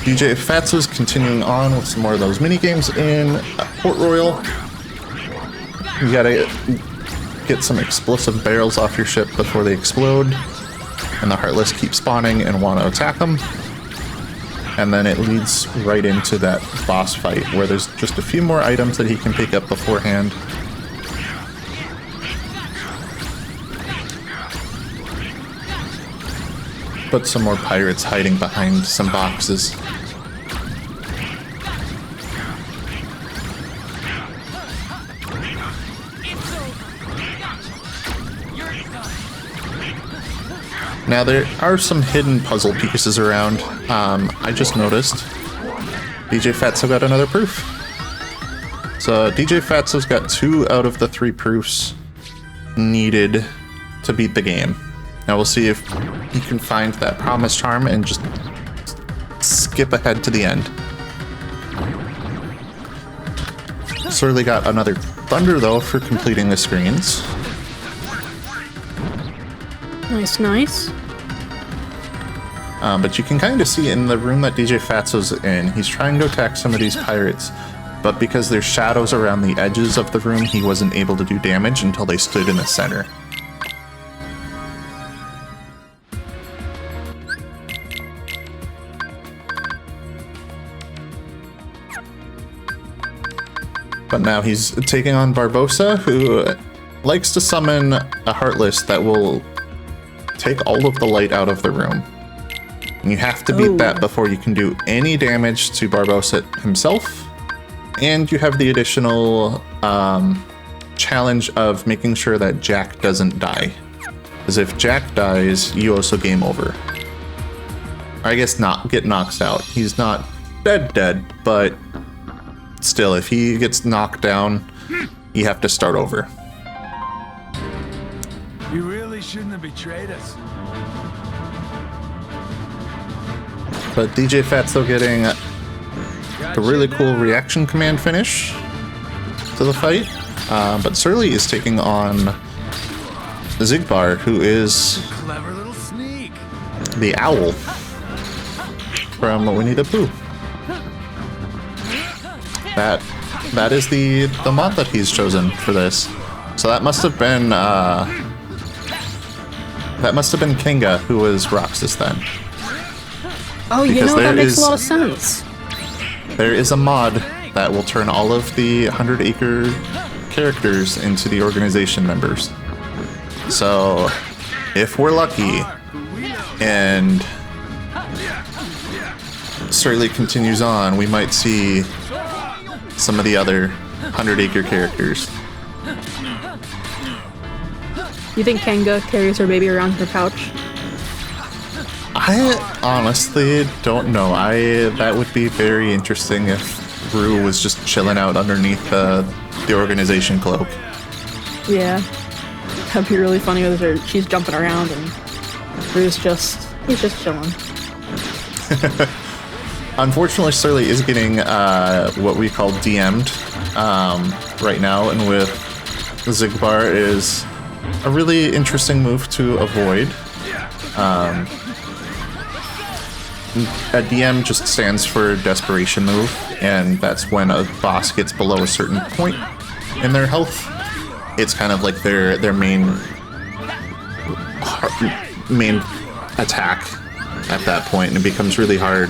DJ Phatzo's continuing on with some more of those mini games in Port Royal. You gotta get some explosive barrels off your ship before they explode, and the Heartless keep spawning and want to attack them. And then it leads right into that boss fight, where there's just a few more items that he can pick up beforehand. But some more pirates hiding behind some boxes. Now there are some hidden puzzle pieces around. I just noticed DJ Phatzo got another proof. So DJ Phatzo's got 2 out of the 3 proofs needed to beat the game. Now we'll see if he can find that promise charm and just skip ahead to the end. Surly got another thunder though for completing the screens. Nice, nice. But you can kind of see in the room that DJ Phatzo's in, he's trying to attack some of these pirates, but because there's shadows around the edges of the room, he wasn't able to do damage until they stood in the center. But now he's taking on Barbosa, who likes to summon a Heartless that will take all of the light out of the room. And you have to beat that before you can do any damage to Barbosa himself. And you have the additional challenge of making sure that Jack doesn't die. Because if Jack dies, you also game over. Or I guess not get knocked out. He's not dead, but still, if he gets knocked down, you have to start over. You really shouldn't have betrayed us. But DJ Phatzo getting a really cool reaction command finish to the fight. But Surly is taking on Zigbar, who is Clever little sneak. the owl from Winnie the Pooh. That that is the mod that he's chosen for this. So that must have been Kinga who was Roxas then. Oh, you Because know, that there makes is- a lot of sense. There is a mod that will turn all of the 100 Acre characters into the organization members. So, if we're lucky, and Surly continues on, we might see some of the other 100 Acre characters. You think Kenga carries her baby around in her pouch? I honestly don't know. That would be very interesting if Rue was just chilling out underneath the organization cloak. Yeah. That'd be really funny with her. She's jumping around and he's just chilling. Unfortunately, Surly is getting what we call DM'd right now, and with Zigbar is a really interesting move to avoid. A DM just stands for desperation move, and that's when a boss gets below a certain point in their health. It's kind of like their main attack at that point, and it becomes really hard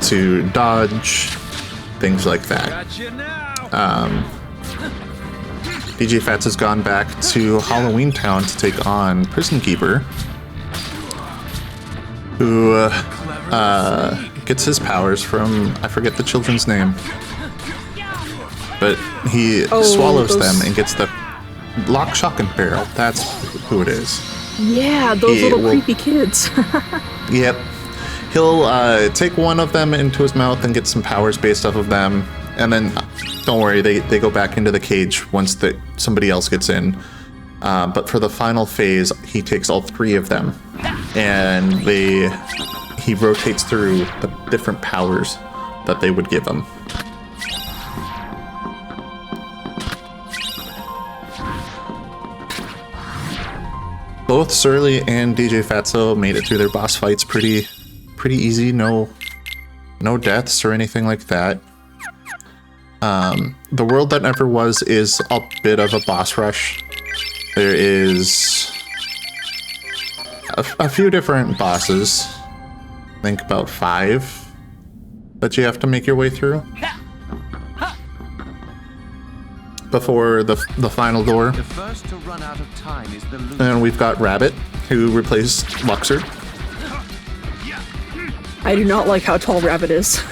to dodge, things like that. DJ Fats has gone back to Halloween Town to take on Prison Keeper, who gets his powers from, I forget the children's name, but he swallows them and gets the Lock, Shock, and Barrel. That's who it is. Yeah, those little creepy kids. Yep. He'll take one of them into his mouth and get some powers based off of them, and then, don't worry, they go back into the cage once somebody else gets in. But for the final phase, he takes all three of them, and he rotates through the different powers that they would give him. Both Surly and DJ Phatzo made it through their boss fights pretty easy. No deaths or anything like that. The World That Never Was is a bit of a boss rush. There is a few different bosses. I think about 5 that you have to make your way through before the final door. The first to run out of time is the And we've got Rabbit, who replaced Luxord. I do not like how tall Rabbit is.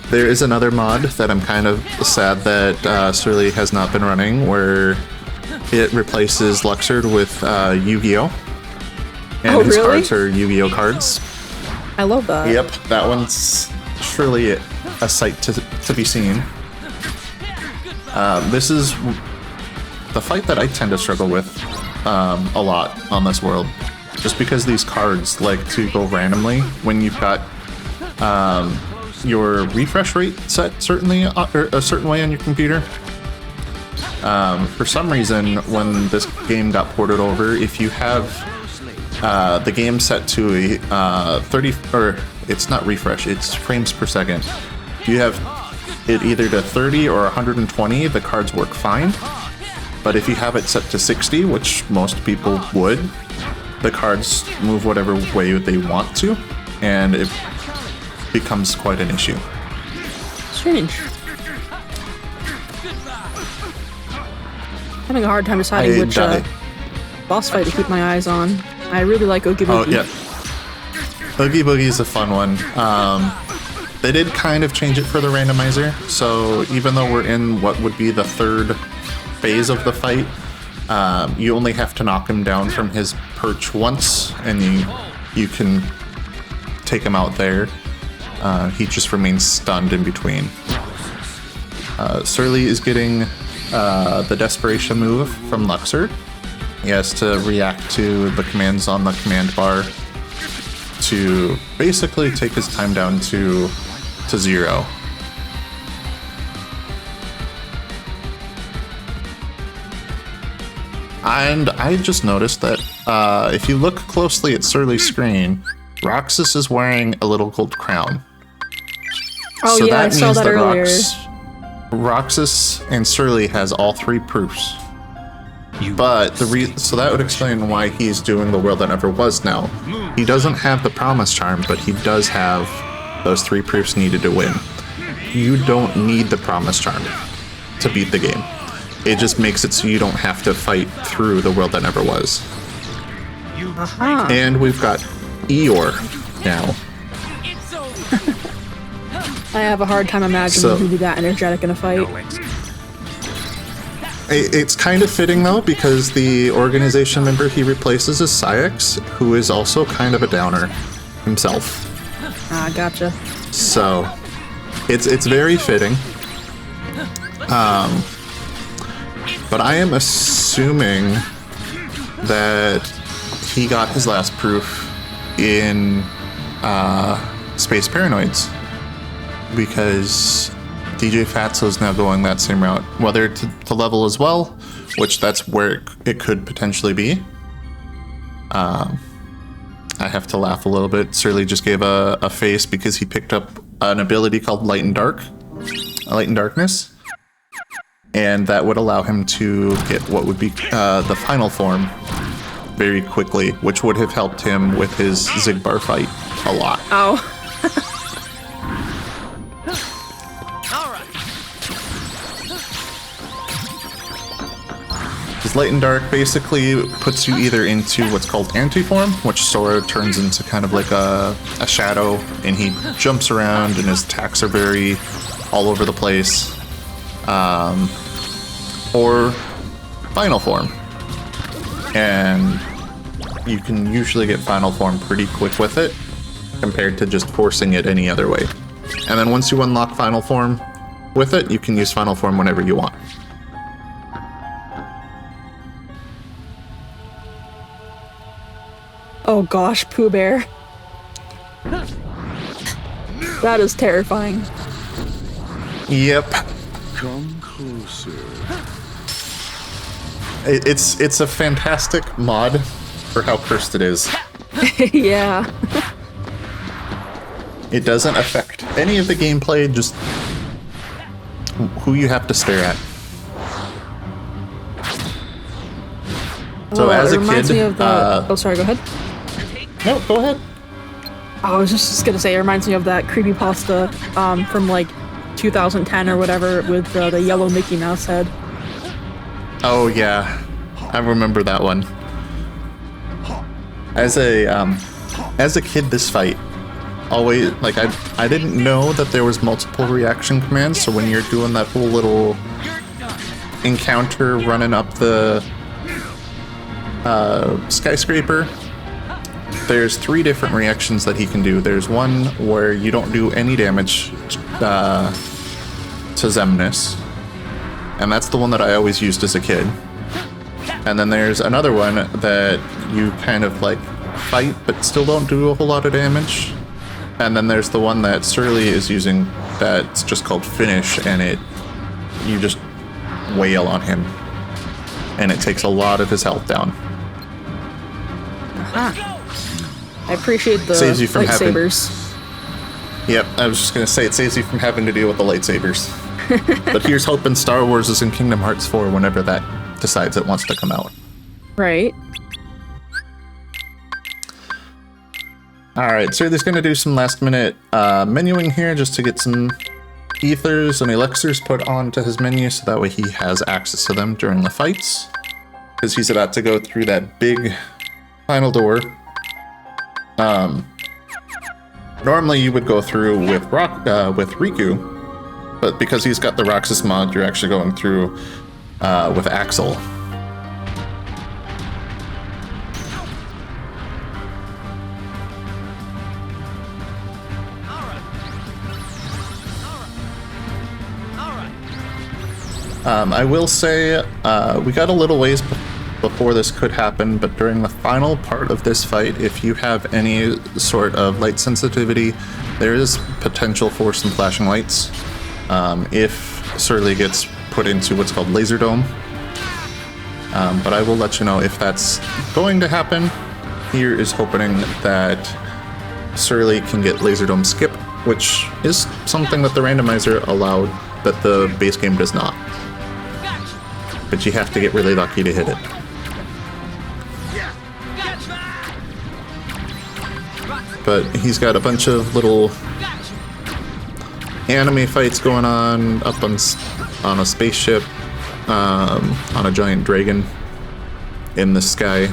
There is another mod that I'm kind of sad that Surly has not been running, where it replaces Luxord with Yu-Gi-Oh! And his really? cards are Yu-Gi-Oh! Cards. I love that. Yep, that one's surely a sight to be seen. This is the fight that I tend to struggle with a lot on this world, just because these cards like to go randomly when you've got your refresh rate set or a certain way on your computer. For some reason, when this game got ported over, if you have the game set to a 30, or it's not refresh, it's frames per second. If you have it either to 30 or 120, the cards work fine. But if you have it set to 60, which most people would, the cards move whatever way they want to, and it becomes quite an issue. Strange. Having a hard time deciding which boss fight to keep my eyes on. I really like Oogie Boogie. Oh, yeah. Oogie Boogie is a fun one. They did kind of change it for the randomizer, so even though we're in what would be the 3rd phase of the fight, you only have to knock him down from his perch once, and you can take him out there. He just remains stunned in between. Surly is getting the desperation move from Luxord. He has to react to the commands on the command bar to basically take his time down to 0. And I just noticed that if you look closely at Surly's screen, Roxas is wearing a little gold crown. Oh, so yeah, I that saw means that that earlier. Roxas and Surly has all 3 proofs. But so that would explain why he's doing the world that never was now. He doesn't have the promise charm, but he does have those 3 proofs needed to win. You don't need the promise charm to beat the game. It just makes it so you don't have to fight through the world that never was. Aha. And we've got Eeyore now. I have a hard time imagining So- who'd be that energetic in a fight. It's kind of fitting though, because the organization member he replaces is Syx, who is also kind of a downer himself. Ah, gotcha. So it's very fitting. But I am assuming that he got his last proof in Space Paranoids, because DJ Phatzo is now going that same route, whether to level as well, which that's where it could potentially be. I have to laugh a little bit. Surly just gave a face because he picked up an ability called Light and Darkness, and that would allow him to get what would be the final form very quickly, which would have helped him with his Zigbar fight a lot. Oh. Because Light and Dark basically puts you either into what's called anti-form, which Sora turns into kind of like a shadow, and he jumps around and his attacks are very all over the place. Or final form. And you can usually get final form pretty quick with it, compared to just forcing it any other way. And then once you unlock final form with it, you can use final form whenever you want. Oh gosh, Pooh Bear. That is terrifying. Yep. Come closer. It's a fantastic mod for how cursed it is. Yeah. It doesn't affect any of the gameplay, just who you have to stare at. So as it a reminds kid, me of the... oh, sorry, go ahead. no, go ahead. I was just gonna say, it reminds me of that creepypasta from like 2010 or whatever with the yellow Mickey Mouse head. Oh yeah, I remember that one. As a kid, this fight always, like, I didn't know that there was multiple reaction commands. So when you're doing that whole little encounter running up the skyscraper, there's 3 different reactions that he can do. There's one where you don't do any damage to Xemnas, and that's the one that I always used as a kid. And then there's another one that you kind of like fight but still don't do a whole lot of damage. And then there's the one that Surly is using that's just called Finish, and you just wail on him, and it takes a lot of his health down. I appreciate the Saves you from having- lightsabers. Yep, I was just gonna say, it saves you from having to deal with the lightsabers. But here's hoping Star Wars is in Kingdom Hearts 4 whenever that decides it wants to come out. Right. Alright, so there's gonna do some last minute menuing here just to get some ethers and elixirs put onto his menu so that way he has access to them during the fights. Because he's about to go through that big final door. Normally you would go through with Riku, but because he's got the Roxas mod, you're actually going through with Axel. I will say, we got a little ways before this could happen, but during the final part of this fight, if you have any sort of light sensitivity, there is potential for some flashing lights. If Surly gets put into what's called Laser Dome. But I will let you know if that's going to happen. Here is hoping that Surly can get Laser Dome skip which is something that the randomizer allowed that the base game does not. But you have to get really lucky to hit it. But he's got a bunch of little anime fights going on up on a spaceship, on a giant dragon in the sky.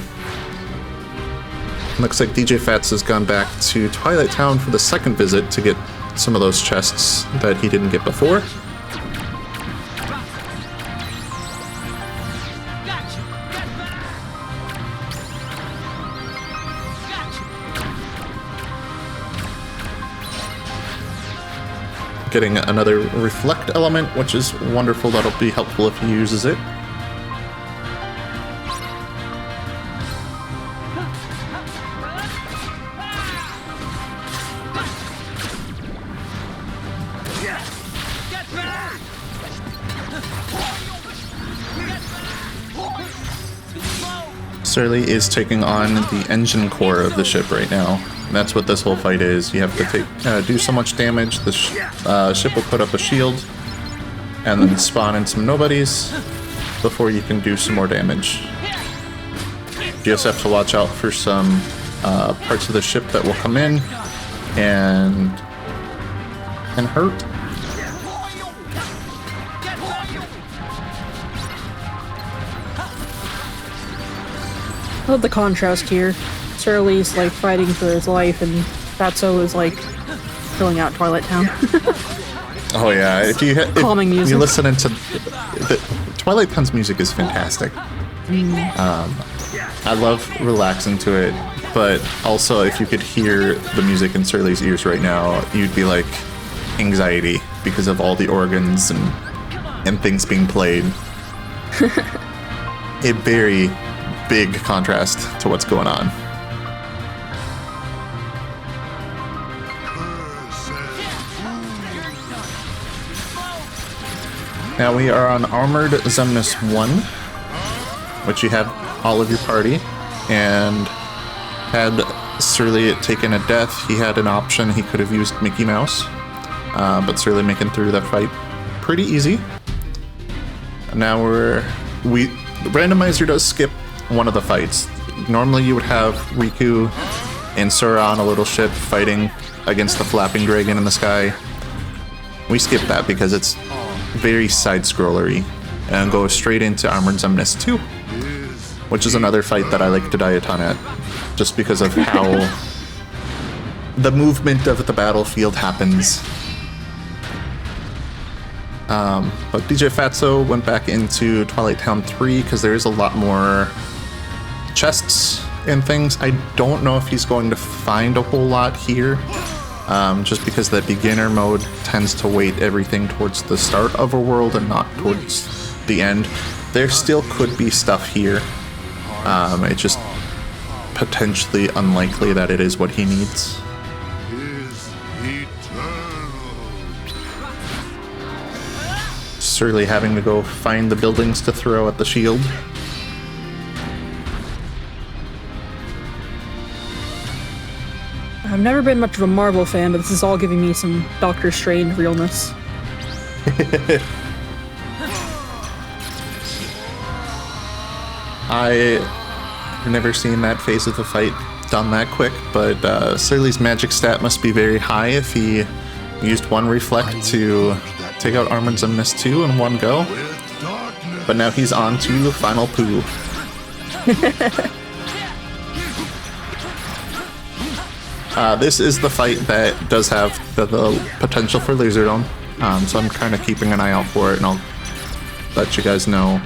Looks like DJ Phatzo has gone back to Twilight Town for the second visit to get some of those chests that he didn't get before. Getting another reflect element, which is wonderful. That'll be helpful if he uses it. Surly is taking on the engine core of the ship right now. And that's what this whole fight is. You have to do so much damage. The ship will put up a shield and then spawn in some nobodies before you can do some more damage. You just have to watch out for some parts of the ship that will come in and hurt. I love the contrast here. Surly's like fighting for his life, and Phatzo is like filling out Twilight Town. Oh yeah, if Calming music. you listen into the Twilight Town's music is fantastic. I love relaxing to it, but also if you could hear the music in Surly's ears right now, you'd be like anxiety because of all the organs and things being played. A very big contrast to what's going on. Now we are on Armored Zemnis 1, which you have all of your party, and had Surly taken a death, he had an option. He could have used Mickey Mouse, but Surly making through that fight pretty easy. Now the randomizer does skip one of the fights. Normally you would have Riku and Sora on a little ship fighting against the flapping dragon in the sky. We skip that because it's very side-scrollery and go straight into Armored Zemnis 2, which is another fight that I like to die a ton at, just because of how the movement of the battlefield happens. But DJ Phatzo went back into Twilight Town 3 because there is a lot more chests and things. I don't know if he's going to find a whole lot here, just because the beginner mode tends to weight everything towards the start of a world and not towards the end. There still could be stuff here. It's just potentially unlikely that it is what he needs. Surly having to go find the buildings to throw at the shield. I've never been much of a Marvel fan, but this is all giving me some Doctor Strange realness. I've never seen that phase of the fight done that quick, but Surly's magic stat must be very high if he used one reflect to take out Armored Zemnis 2 in one go. But now he's on to the final poo. This is the fight that does have the potential for Laser Dome, so I'm kind of keeping an eye out for it, and I'll let you guys know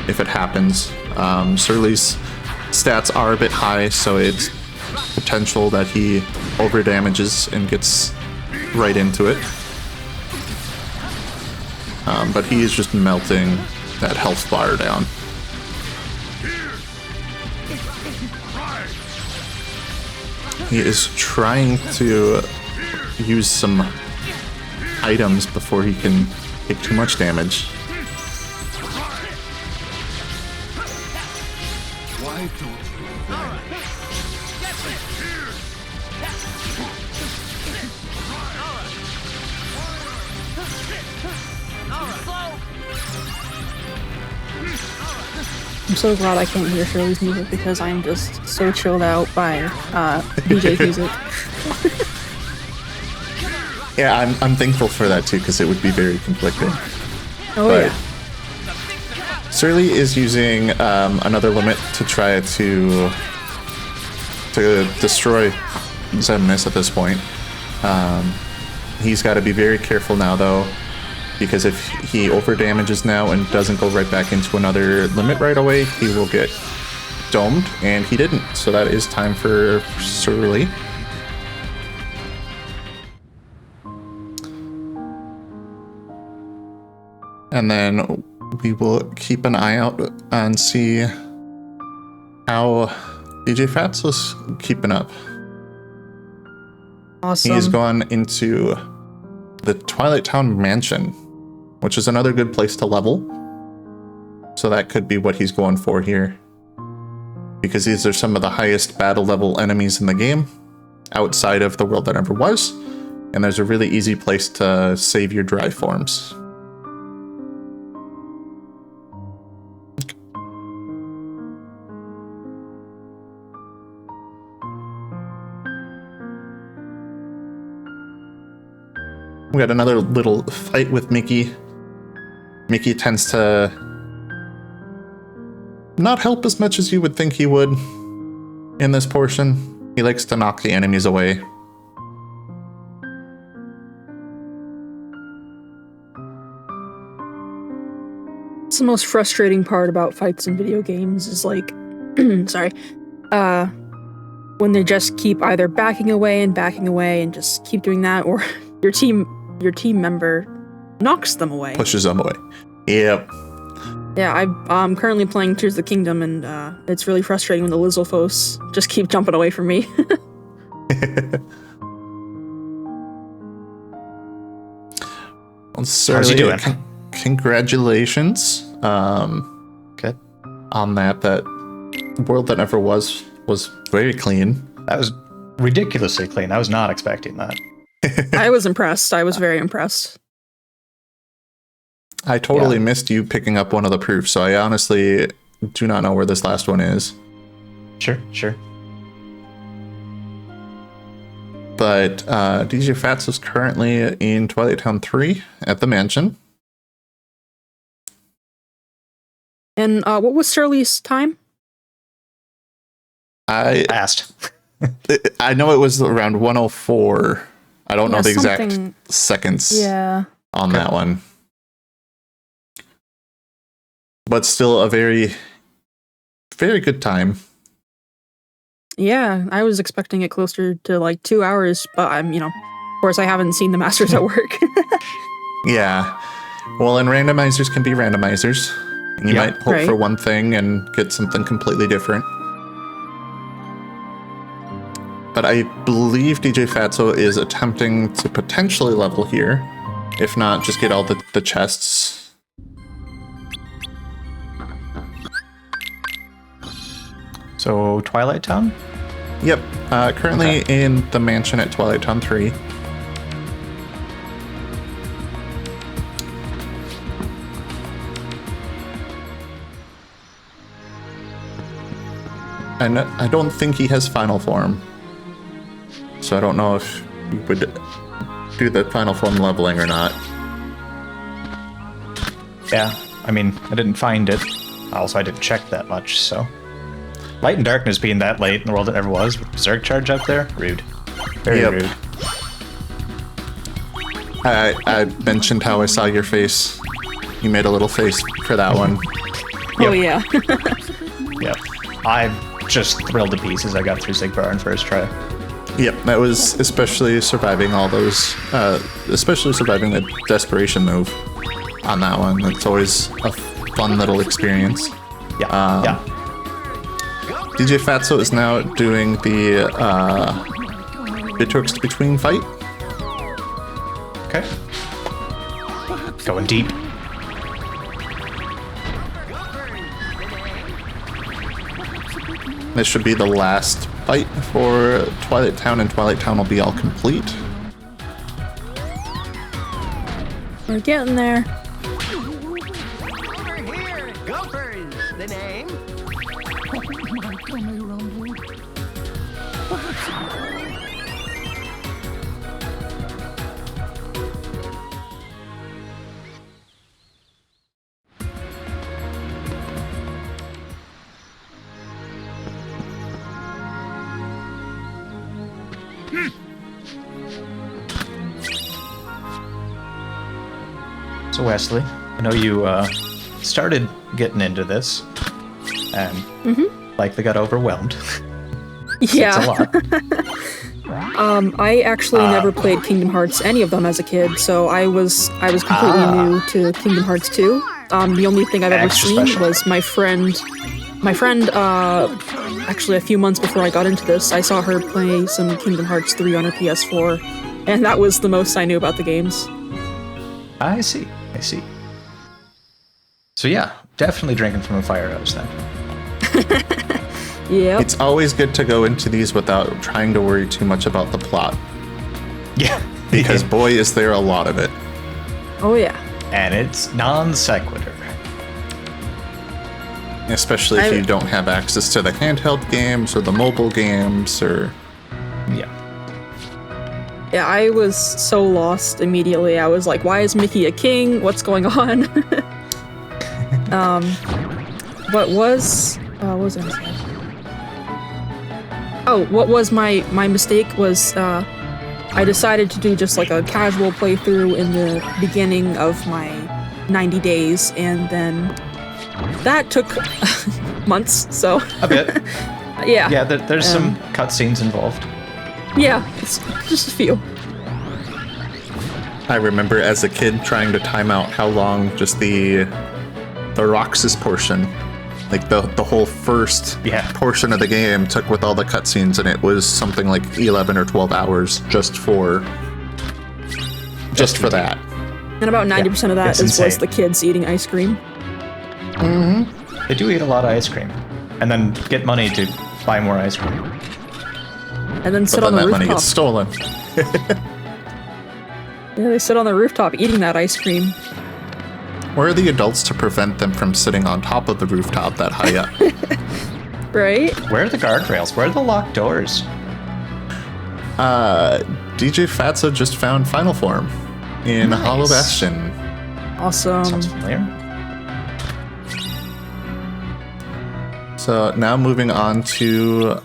if it happens. Surly's stats are a bit high, so it's potential that he overdamages and gets right into it. But he is just melting that health bar down. He is trying to use some items before he can take too much damage. Why don't you I'm so glad I can't hear Shirley's music because I'm just so chilled out by DJ's music. Yeah, I'm thankful for that too, because it would be very conflicting. Oh But yeah. Surly is using another limit to try to destroy Zemnis at this point. He's got to be very careful now, though, because if he overdamages now and doesn't go right back into another limit right away, he will get domed, and he didn't. So that is time for Surly. And then we will keep an eye out and see how DJ Phatzo's keeping up. Awesome. He's gone into the Twilight Town Mansion, which is another good place to level. So that could be what he's going for here. Because these are some of the highest battle level enemies in the game, outside of the world that ever was. And there's a really easy place to save your dry forms. We got another little fight with Mickey. Mickey tends to not help as much as you would think he would in this portion. He likes to knock the enemies away. It's the most frustrating part about fights in video games is like, sorry, when they just keep either backing away and just keep doing that, or your team member knocks them away. Pushes them away. Yep. Yeah, I'm currently playing Tears of the Kingdom, and it's really frustrating when the Lizalfos just keep jumping away from me. Well, How's he doing? Congratulations. Good. On that world that never was very clean. That was ridiculously clean. I was not expecting that. I was impressed. I was very impressed. I totally missed you picking up one of the proofs, so I honestly do not know where this last one is. Sure. But DJ Phatzo is currently in Twilight Town 3 at the mansion. And what was Surly's time? Fast. I know it was around 104. I don't know the exact something- seconds on Okay. that one. But still a very, very good time. Yeah, I was expecting it closer to like 2 hours, but of course I haven't seen the Masters at work. Yeah. Well, and randomizers can be randomizers. And you Yeah. might hope Right. for one thing and get something completely different. But I believe DJ Phatzo is attempting to potentially level here. If not, just get all the chests. So, Twilight Town? Yep. Currently in the mansion at Twilight Town 3. And I don't think he has final form. So I don't know if you would do the final form leveling or not. Yeah, I mean, I didn't find it. Also, I didn't check that much, so. Light and darkness being that late in the world it never was, with Berserk charge up there? Rude. Very Yep. rude. I mentioned how I saw your face. You made a little face for that one. Oh yeah. Yep. I'm just thrilled to pieces I got through Sigbar in first try. Yep, that was especially surviving all those, especially surviving the desperation move on that one. It's always a fun little experience. Yeah, yeah. DJ Phatzo is now doing the Betwixt Between fight. Okay. Going deep. This should be the last fight for Twilight Town, and Twilight Town will be all complete. We're getting there. Over here, Gophers, the name. My tummy rumble. So Wesley, I know you started getting into this and likely got overwhelmed. Yeah. It's a lot. I actually never played Kingdom Hearts, any of them, as a kid, so I was completely new to Kingdom Hearts 2. The only thing I've ever Extra seen special. was my friend, actually a few months before I got into this, I saw her play some Kingdom Hearts 3 on her PS4, and that was the most I knew about the games. I see. So yeah, definitely drinking from a fire hose then. Yep. It's always good to go into these without trying to worry too much about the plot, Yeah. because boy, is there a lot of it. Oh yeah. And it's non sequitur. Especially if you don't have access to the handheld games or the mobile games or... Yeah. Yeah, I was so lost immediately. I was like, why is Mickey a king? What's going on? What was I gonna say? Oh, what was my mistake was I decided to do just like a casual playthrough in the beginning of my 90 days, and then that took months, so... A bit. Yeah. Yeah, there's some cutscenes involved. Yeah, it's just a few. I remember as a kid trying to time out how long just the Roxas portion, like the whole first portion of the game took with all the cutscenes, and it was something like 11 or 12 hours just for that. And about 90% of that it's was insane. the kids eating ice cream. They do eat a lot of ice cream. And then get money to buy more ice cream. And then sit But on then the that money rooftop. gets stolen. Yeah, they sit on the rooftop eating that ice cream. Where are the adults to prevent them from sitting on top of the rooftop that high up? Right? Where are the guardrails? Where are the locked doors? DJ Phatzo just found Final Form in Nice. Hollow Bastion. Awesome. Sounds familiar. So now moving on to,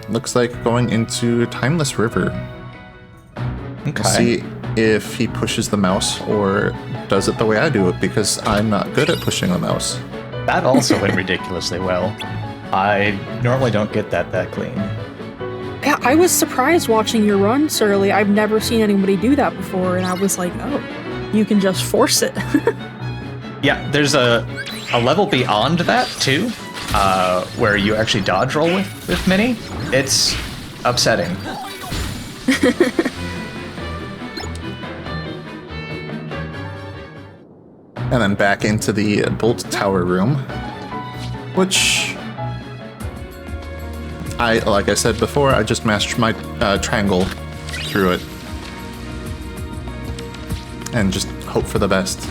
looks like going into Timeless River. Okay. See if he pushes the mouse or does it the way I do it, because I'm not good at pushing the mouse. That also went ridiculously well. I normally don't get that clean. Yeah, I was surprised watching your run, Surly. I've never seen anybody do that before, and I was like, oh, you can just force it. Yeah, there's a level beyond that too, where you actually dodge roll with Minnie. It's upsetting. And then back into the Bolt Tower room, which like I said before, I just mashed my triangle through it and just hope for the best.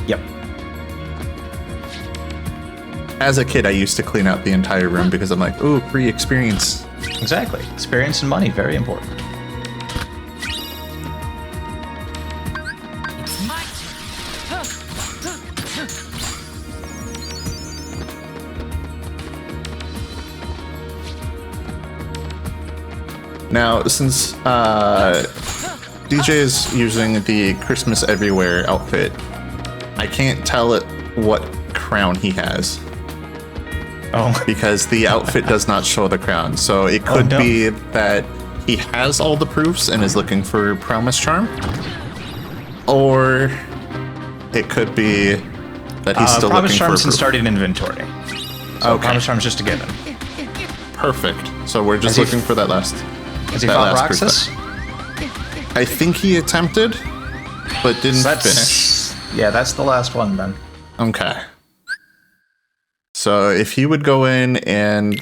Yep. As a kid, I used to clean out the entire room because I'm like, ooh, free experience. Exactly. Experience and money, very important. Now, since DJ is using the Christmas Everywhere outfit, I can't tell it what crown he has. Oh. Because the outfit does not show the crown. So it could no. be that he has all the proofs and is looking for Promise Charm. Or it could be that he's still Promise looking for a Charms in proof. starting inventory. So Okay. Promise Charms just a given. Perfect. So we're just Has he looking for that last. Has he that fought last proof. Roxas? I think he attempted, but didn't So finish. Yeah, that's the last one then. Okay. So if he would go in and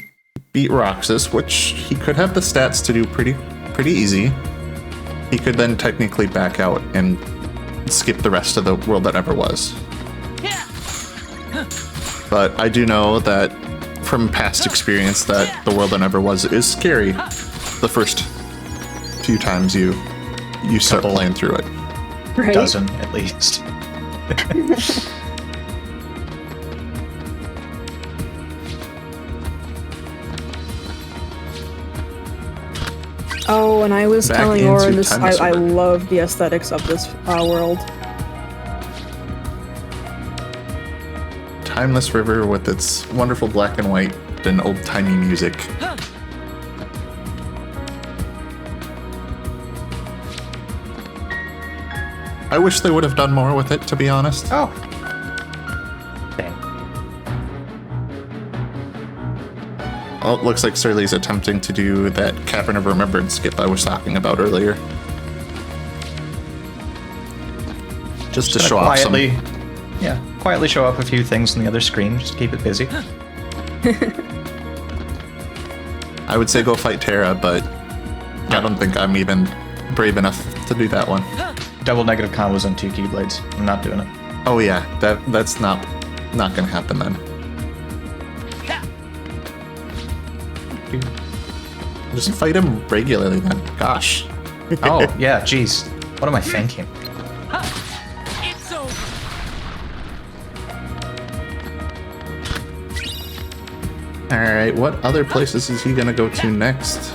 beat Roxas, which he could have the stats to do pretty easy, he could then technically back out and skip the rest of the world that never was. But I do know that from past experience that the world that never was is scary the first few times you start playing through it. Right? Dozen at least. Oh, and I was Back telling into Lauren this. Timeless I River. love the aesthetics of this world. Timeless River with its wonderful black and white and old-timey music. I wish they would have done more with it, to be honest. Oh. Dang. Well, it looks like Surly's attempting to do that Cavern of Remembrance skip I was talking about earlier. Just to Gonna show off some... quietly show off a few things on the other screen, just to keep it busy. I would say go fight Terra, but I don't think I'm even brave enough to do that one. Double negative combos on 2 Keyblades. I'm not doing it. Oh yeah, that's not gonna happen then. Just fight him regularly then. Gosh. Oh, yeah, jeez. What am I thinking? It's over. Alright, what other places is he gonna go to next?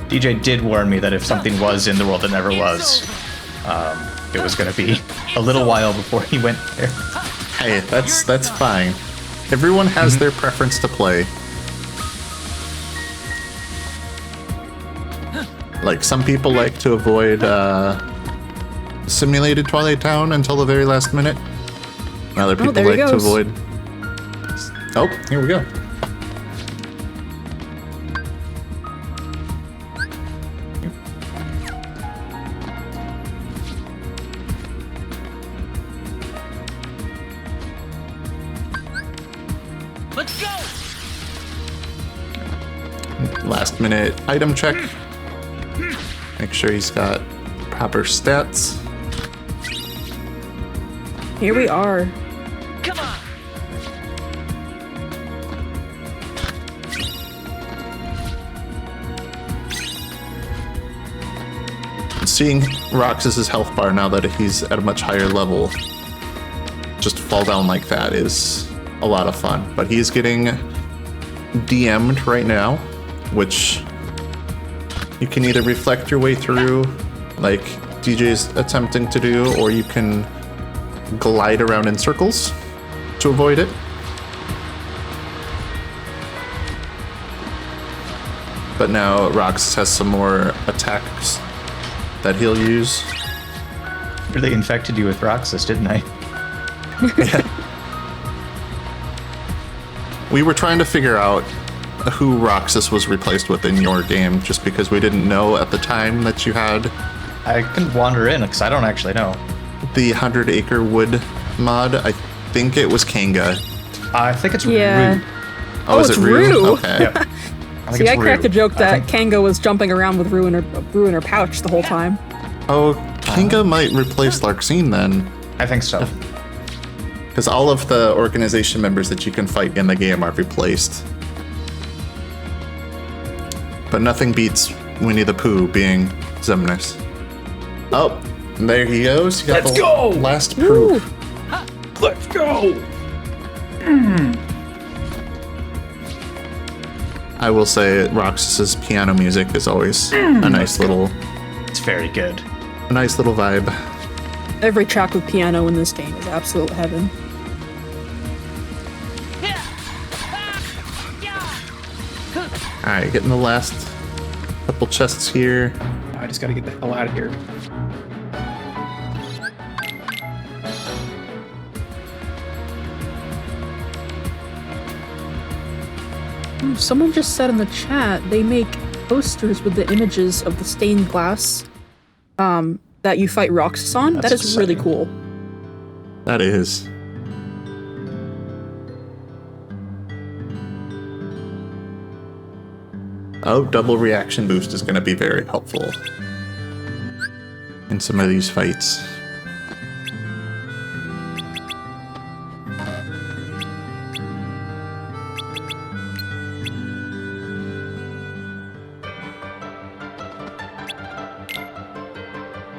DJ did warn me that if something was in the world that never was, it was going to be a little while before he went there. Hey, that's fine. Everyone has their preference to play. Like, some people like to avoid simulated Twilight Town until the very last minute. And other people there he like to goes. avoid... Oh, here we go. Let's go. Last minute item check. Make sure he's got proper stats. Here we are. Come on. Seeing Roxas's health bar now that he's at a much higher level just fall down like that is a lot of fun. But he's getting DM'd right now, which you can either reflect your way through like DJ's attempting to do, or you can glide around in circles to avoid it. But now Roxas has some more attacks that he'll use. Really infected you with Roxas, didn't I? We were trying to figure out who Roxas was replaced with in your game, just because we didn't know at the time that you had I can wander in because I don't actually know. the 100 Acre Wood mod. I think it was Kanga. I think it's Yeah. Rue. Oh, is it's it Rue? Rue. Okay. Yep. I think See, it's I cracked Rue. a joke I that think- Kanga was jumping around with Rue in her pouch the whole time. Oh, Kanga might replace Larxene then, I think so. because all of the organization members that you can fight in the game are replaced. But nothing beats Winnie the Pooh being Xemnas. Oh, there he goes. He got Let's the go! last proof. Let's go! I will say Roxas's piano music is always a nice little It's very good. vibe. Every track with piano in this game is absolute heaven. Alright, getting the last couple chests here. I just gotta get the hell out of here. Ooh, someone just said in the chat they make posters with the images of the stained glass that you fight Roxas on. That's That is really exciting. cool. That is. Oh, double reaction boost is going to be very helpful. in some of these fights.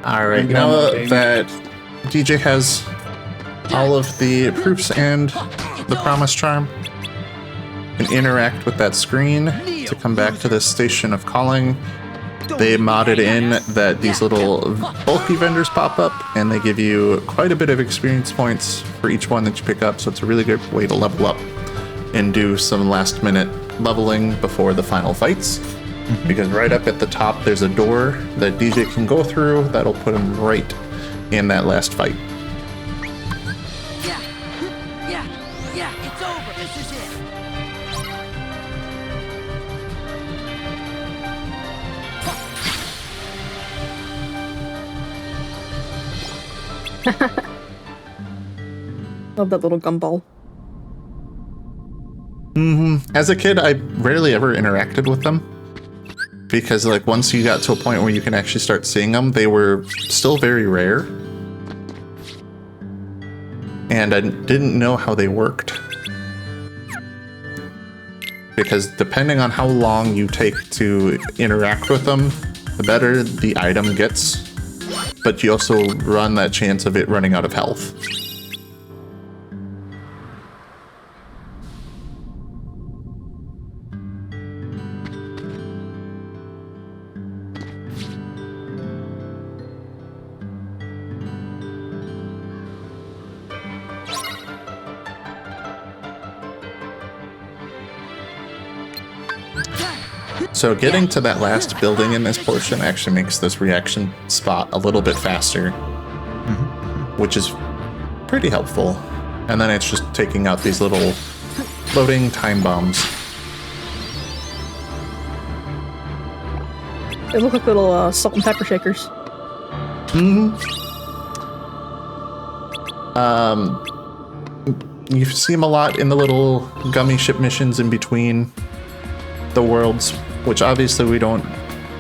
Alright, now that DJ has all of the proofs and the promise charm, you can interact with that screen to come back to this station of calling. They modded in that these little bulky vendors pop up, and they give you quite a bit of experience points for each one that you pick up, so it's a really good way to level up and do some last minute leveling before the final fights. Because right up at the top there's a door that DJ can go through that'll put him right in that last fight. Yeah, it's over. This is it. Love that little gumball. As a kid, I rarely ever interacted with them. Because like once you got to a point where you can actually start seeing them, they were still very rare. And I didn't know how they worked. Because depending on how long you take to interact with them, the better the item gets. But you also run that chance of it running out of health. So getting to that last building in this portion actually makes this reaction spot a little bit faster, which is pretty helpful. And then it's just taking out these little loading time bombs. They look like little salt and pepper shakers. You see them a lot in the little gummy ship missions in between the worlds, which obviously we don't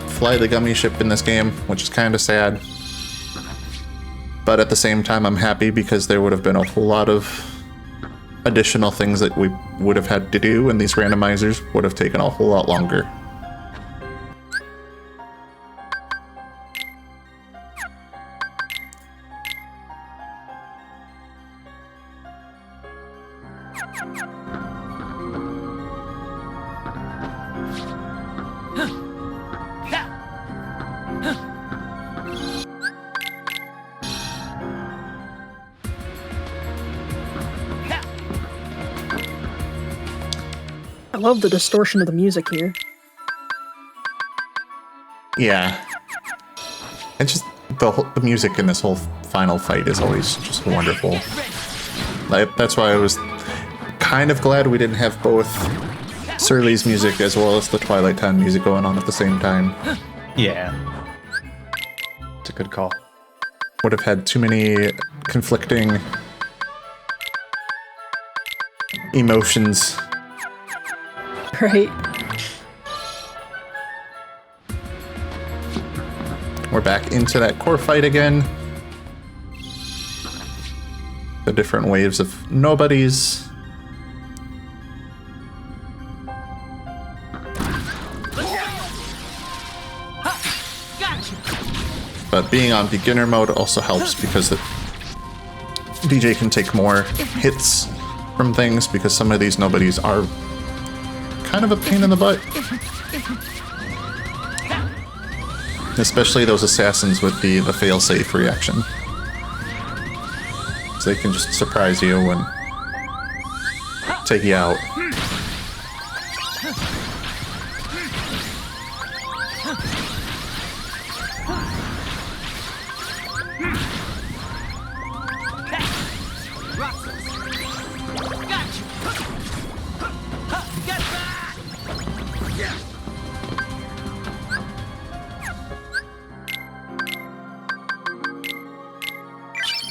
fly the gummy ship in this game, which is kind of sad. But at the same time, I'm happy because there would have been a whole lot of additional things that we would have had to do, and these randomizers would have taken a whole lot longer. I love the distortion of the music here. Yeah. And just the music in this whole final fight is always just wonderful. That's why I was kind of glad we didn't have both Surly's music as well as the Twilight Town music going on at the same time. Yeah. It's a good call. Would have had too many conflicting emotions. Right. We're back into that core fight again. The different waves of nobodies. But being on beginner mode also helps because the DJ can take more hits from things because some of these nobodies are kind of a pain in the butt. Especially those assassins with the fail-safe reaction. So they can just surprise you and take you out.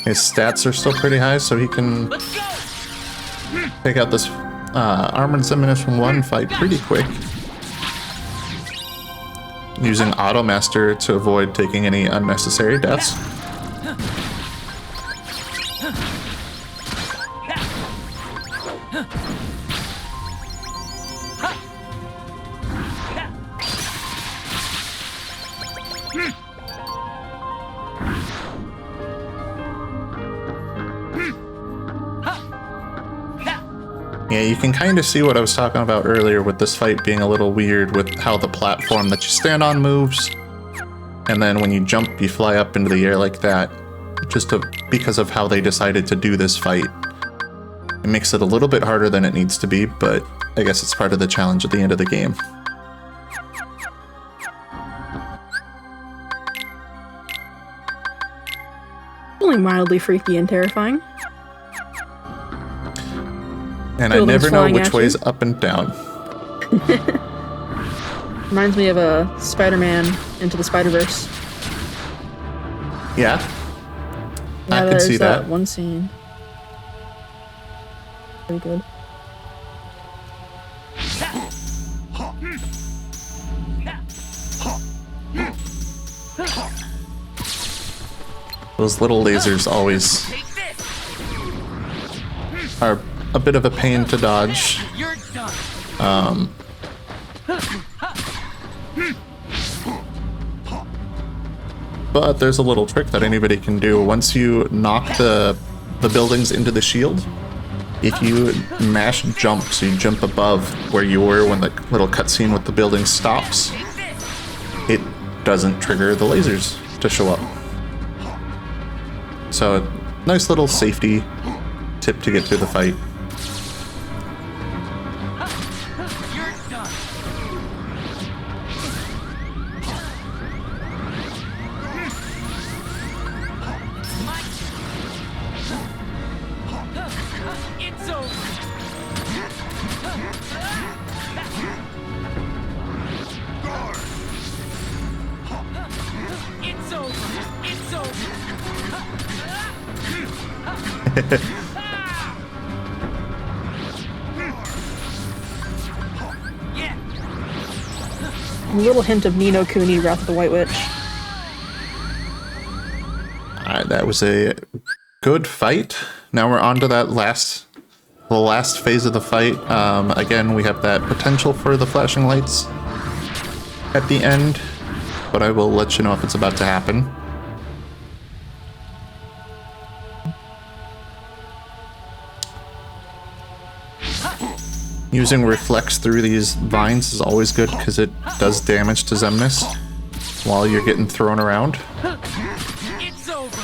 His stats are still pretty high, so he can take out this Armored Summoners from one fight pretty quick. using Automaster to avoid taking any unnecessary deaths. Yeah, you can kind of see what I was talking about earlier with this fight being a little weird with how the platform that you stand on moves. And then when you jump, you fly up into the air like that. Because of how they decided to do this fight. It makes it a little bit harder than it needs to be, but I guess it's part of the challenge at the end of the game. Only mildly freaky and terrifying. And I never know which way's up and down. Reminds me of a Spider-Man Into the Spider-Verse. Yeah, I can see that. One scene. Pretty good. Those little lasers always are a bit of a pain to dodge. But there's a little trick that anybody can do. Once you knock the buildings into the shield, if you mash jump, so you jump above where you were when the little cutscene with the building stops, it doesn't trigger the lasers to show up. So, nice little safety tip to get through the fight. It's over. It's over. It's over. A little hint of Ni no Kuni, Wrath of the White Witch. Alright, that was a good fight. Now we're on to that the last phase of the fight. Again, we have that potential for the flashing lights at the end, but I will let you know if it's about to happen. Using Reflex through these vines is always good because it does damage to Xemnas while you're getting thrown around. It's over.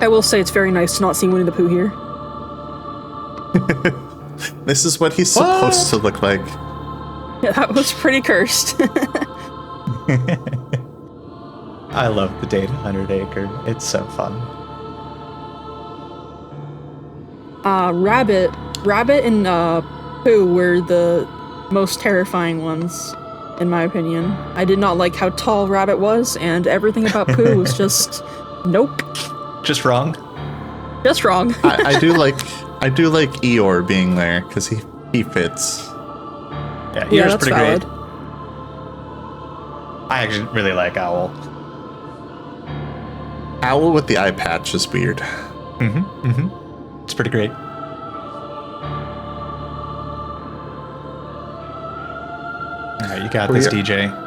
I will say it's very nice to not see Winnie the Pooh here. This is what he's supposed to look like. Yeah, that was pretty cursed. I love the Data 100 Acre. It's so fun. Rabbit and Pooh were the most terrifying ones, in my opinion. I did not like how tall Rabbit was, and everything about Pooh was just nope. Just wrong. Just wrong. I do like Eeyore being there because he fits. Yeah, Yeah, Eeyore's that's pretty valid. great. I actually really like Owl. Owl with the eye patch is weird. It's pretty great. Alright, you got this, DJ.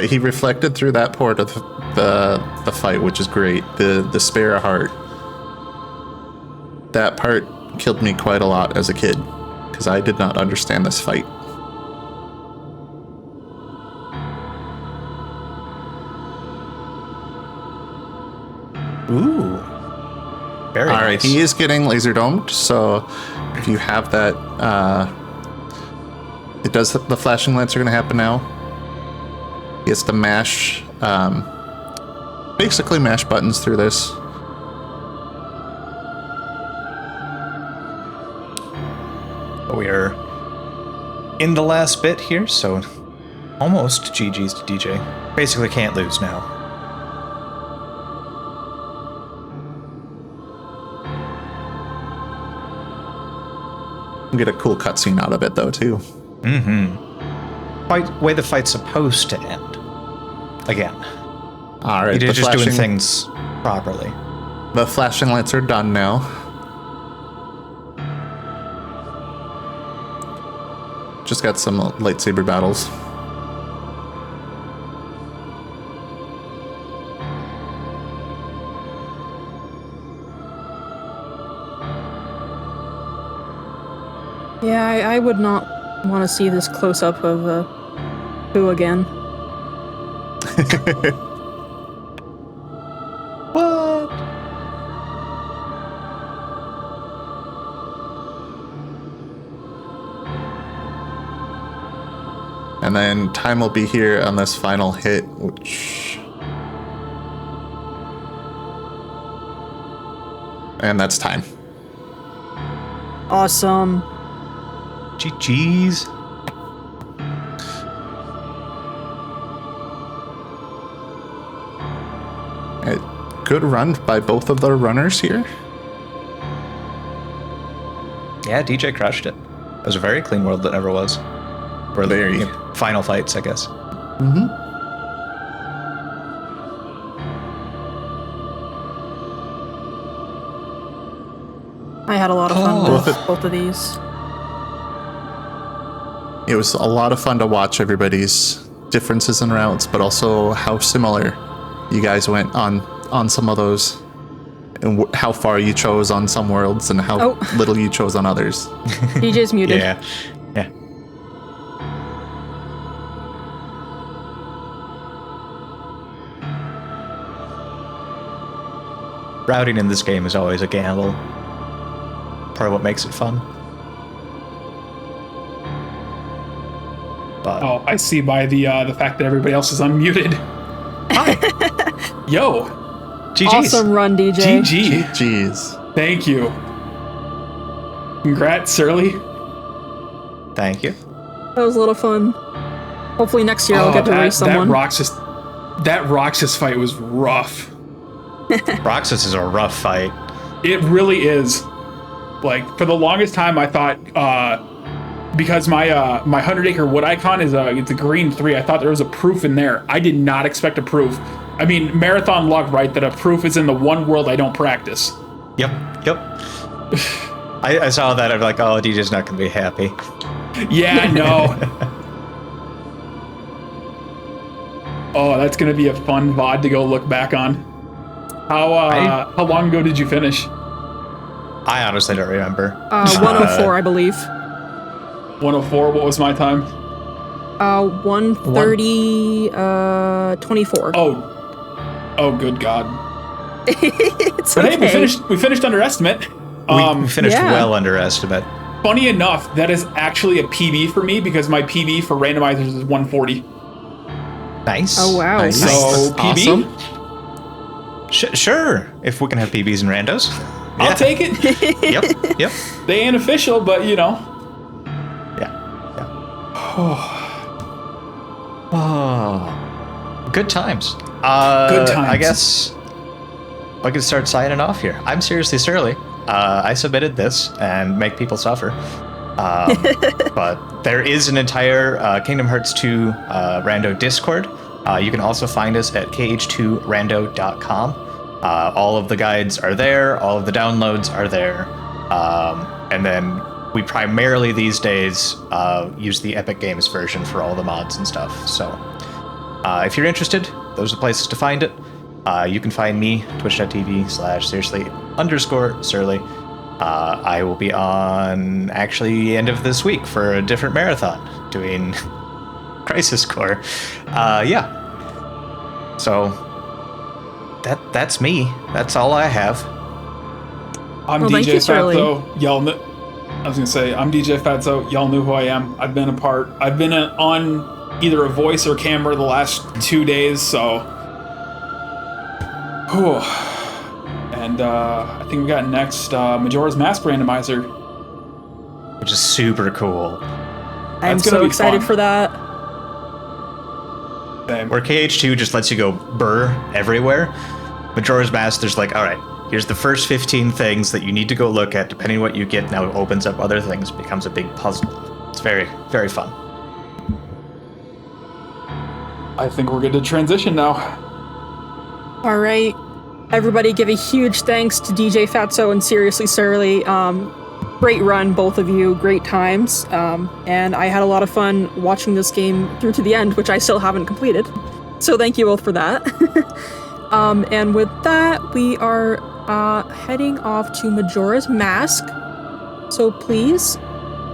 He reflected through that port of the fight, which is great. The spare heart. That part killed me quite a lot as a kid because I did not understand this fight. Ooh. Very All right, nice. he is getting laser domed, so if you have that, the flashing lights are going to happen now. He has to mash, basically mash buttons through this. we are in the last bit here, so almost GG's to DJ. Basically can't lose now. Get a cool cutscene out of it, though, too. Way the fight's supposed to end. Again. All right, You're just doing things properly. The flashing lights are done now. Just got some lightsaber battles. Yeah, I would not want to see this close-up of Who again. What? And then time will be here on this final hit, which... And that's time. Awesome. GG's. Good run by both of the runners here. Yeah, DJ crushed it. It was a very clean world that never was. Or the final fights, I guess. I had a lot of fun with both of these. It was a lot of fun to watch everybody's differences in routes, but also how similar you guys went on some of those, and how far you chose on some worlds, and how little you chose on others. DJ's muted. Yeah. Routing in this game is always a gamble. Part of what makes it fun. But Oh, I see by the fact that everybody else is unmuted. Hi. Yo. GG's. Awesome run, DJ. GG. Jeez. Thank you. Congrats, Surly. Thank you. That was a lot of fun. Hopefully next year I'll get to race someone. That Roxas fight was rough. Roxas is a rough fight. It really is. Like, for the longest time, I thought, because my 100-acre wood icon is it's a green 3, I thought there was a proof in there. I did not expect a proof. I mean, marathon luck, right, that a proof is in the one world I don't practice. Yep. I saw that. I'm like, oh, DJ's not going to be happy. Yeah, I know. Oh, that's going to be a fun VOD to go look back on. How long ago did you finish? I honestly don't remember. 104, I believe. 104, what was my time? 130, 24. Oh, good God. It's But okay. hey, we finished under estimate. We finished yeah. well under estimate. Funny enough, that is actually a PB for me because my PB for randomizers is 140. Nice. Oh, wow. Nice. So, PB? Awesome. Sure, if we can have PBs and randos. I'll take it. Yep. They ain't official, but you know. Yeah. Oh, good times. Good times. I guess I can start signing off here. I'm Seriously Surly. I submitted this and make people suffer. But there is an entire Kingdom Hearts 2 Rando Discord. You can also find us at kh2rando.com. All of the guides are there. All of the downloads are there. And then we primarily these days use the Epic Games version for all the mods and stuff. So if you're interested, those are the places to find it. You can find me, twitch.tv/seriously_surly. I will be on actually end of this week for a different marathon doing Crisis Core. Yeah. So that's me. That's all I have. I'm Well, thank DJ you, Surly. Phatzo. Y'all know. I was gonna say I'm DJ Phatzo. Y'all knew who I am. I've been on either a voice or camera the last 2 days. So, and I think we got next Majora's Mask Randomizer. Which is super cool. I'm That's gonna so be excited fun. for that. Same. Where KH2 just lets you go burr everywhere, Majora's Mask, there's like, all right, here's the first 15 things that you need to go look at. Depending on what you get, now it opens up other things, becomes a big puzzle. It's very, very fun. I think we're good to transition now. All right. Everybody give a huge thanks to DJ Phatzo and Seriously Surly. Great run, both of you. Great times. And I had a lot of fun watching this game through to the end, which I still haven't completed. So thank you both for that. And with that, we are heading off to Majora's Mask. So please,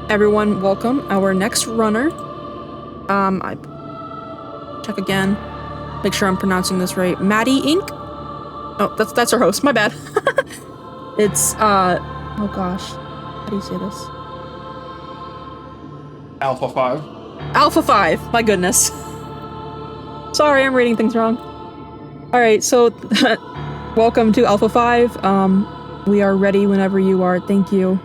everyone, welcome our next runner. I check again. Make sure I'm pronouncing this right. Maddie Inc. Oh, that's her host. My bad. It's oh gosh, how do you say this? Alpha 5. Alpha 5. My goodness. Sorry, I'm reading things wrong. All right, so welcome to Alpha 5. We are ready whenever you are. Thank you.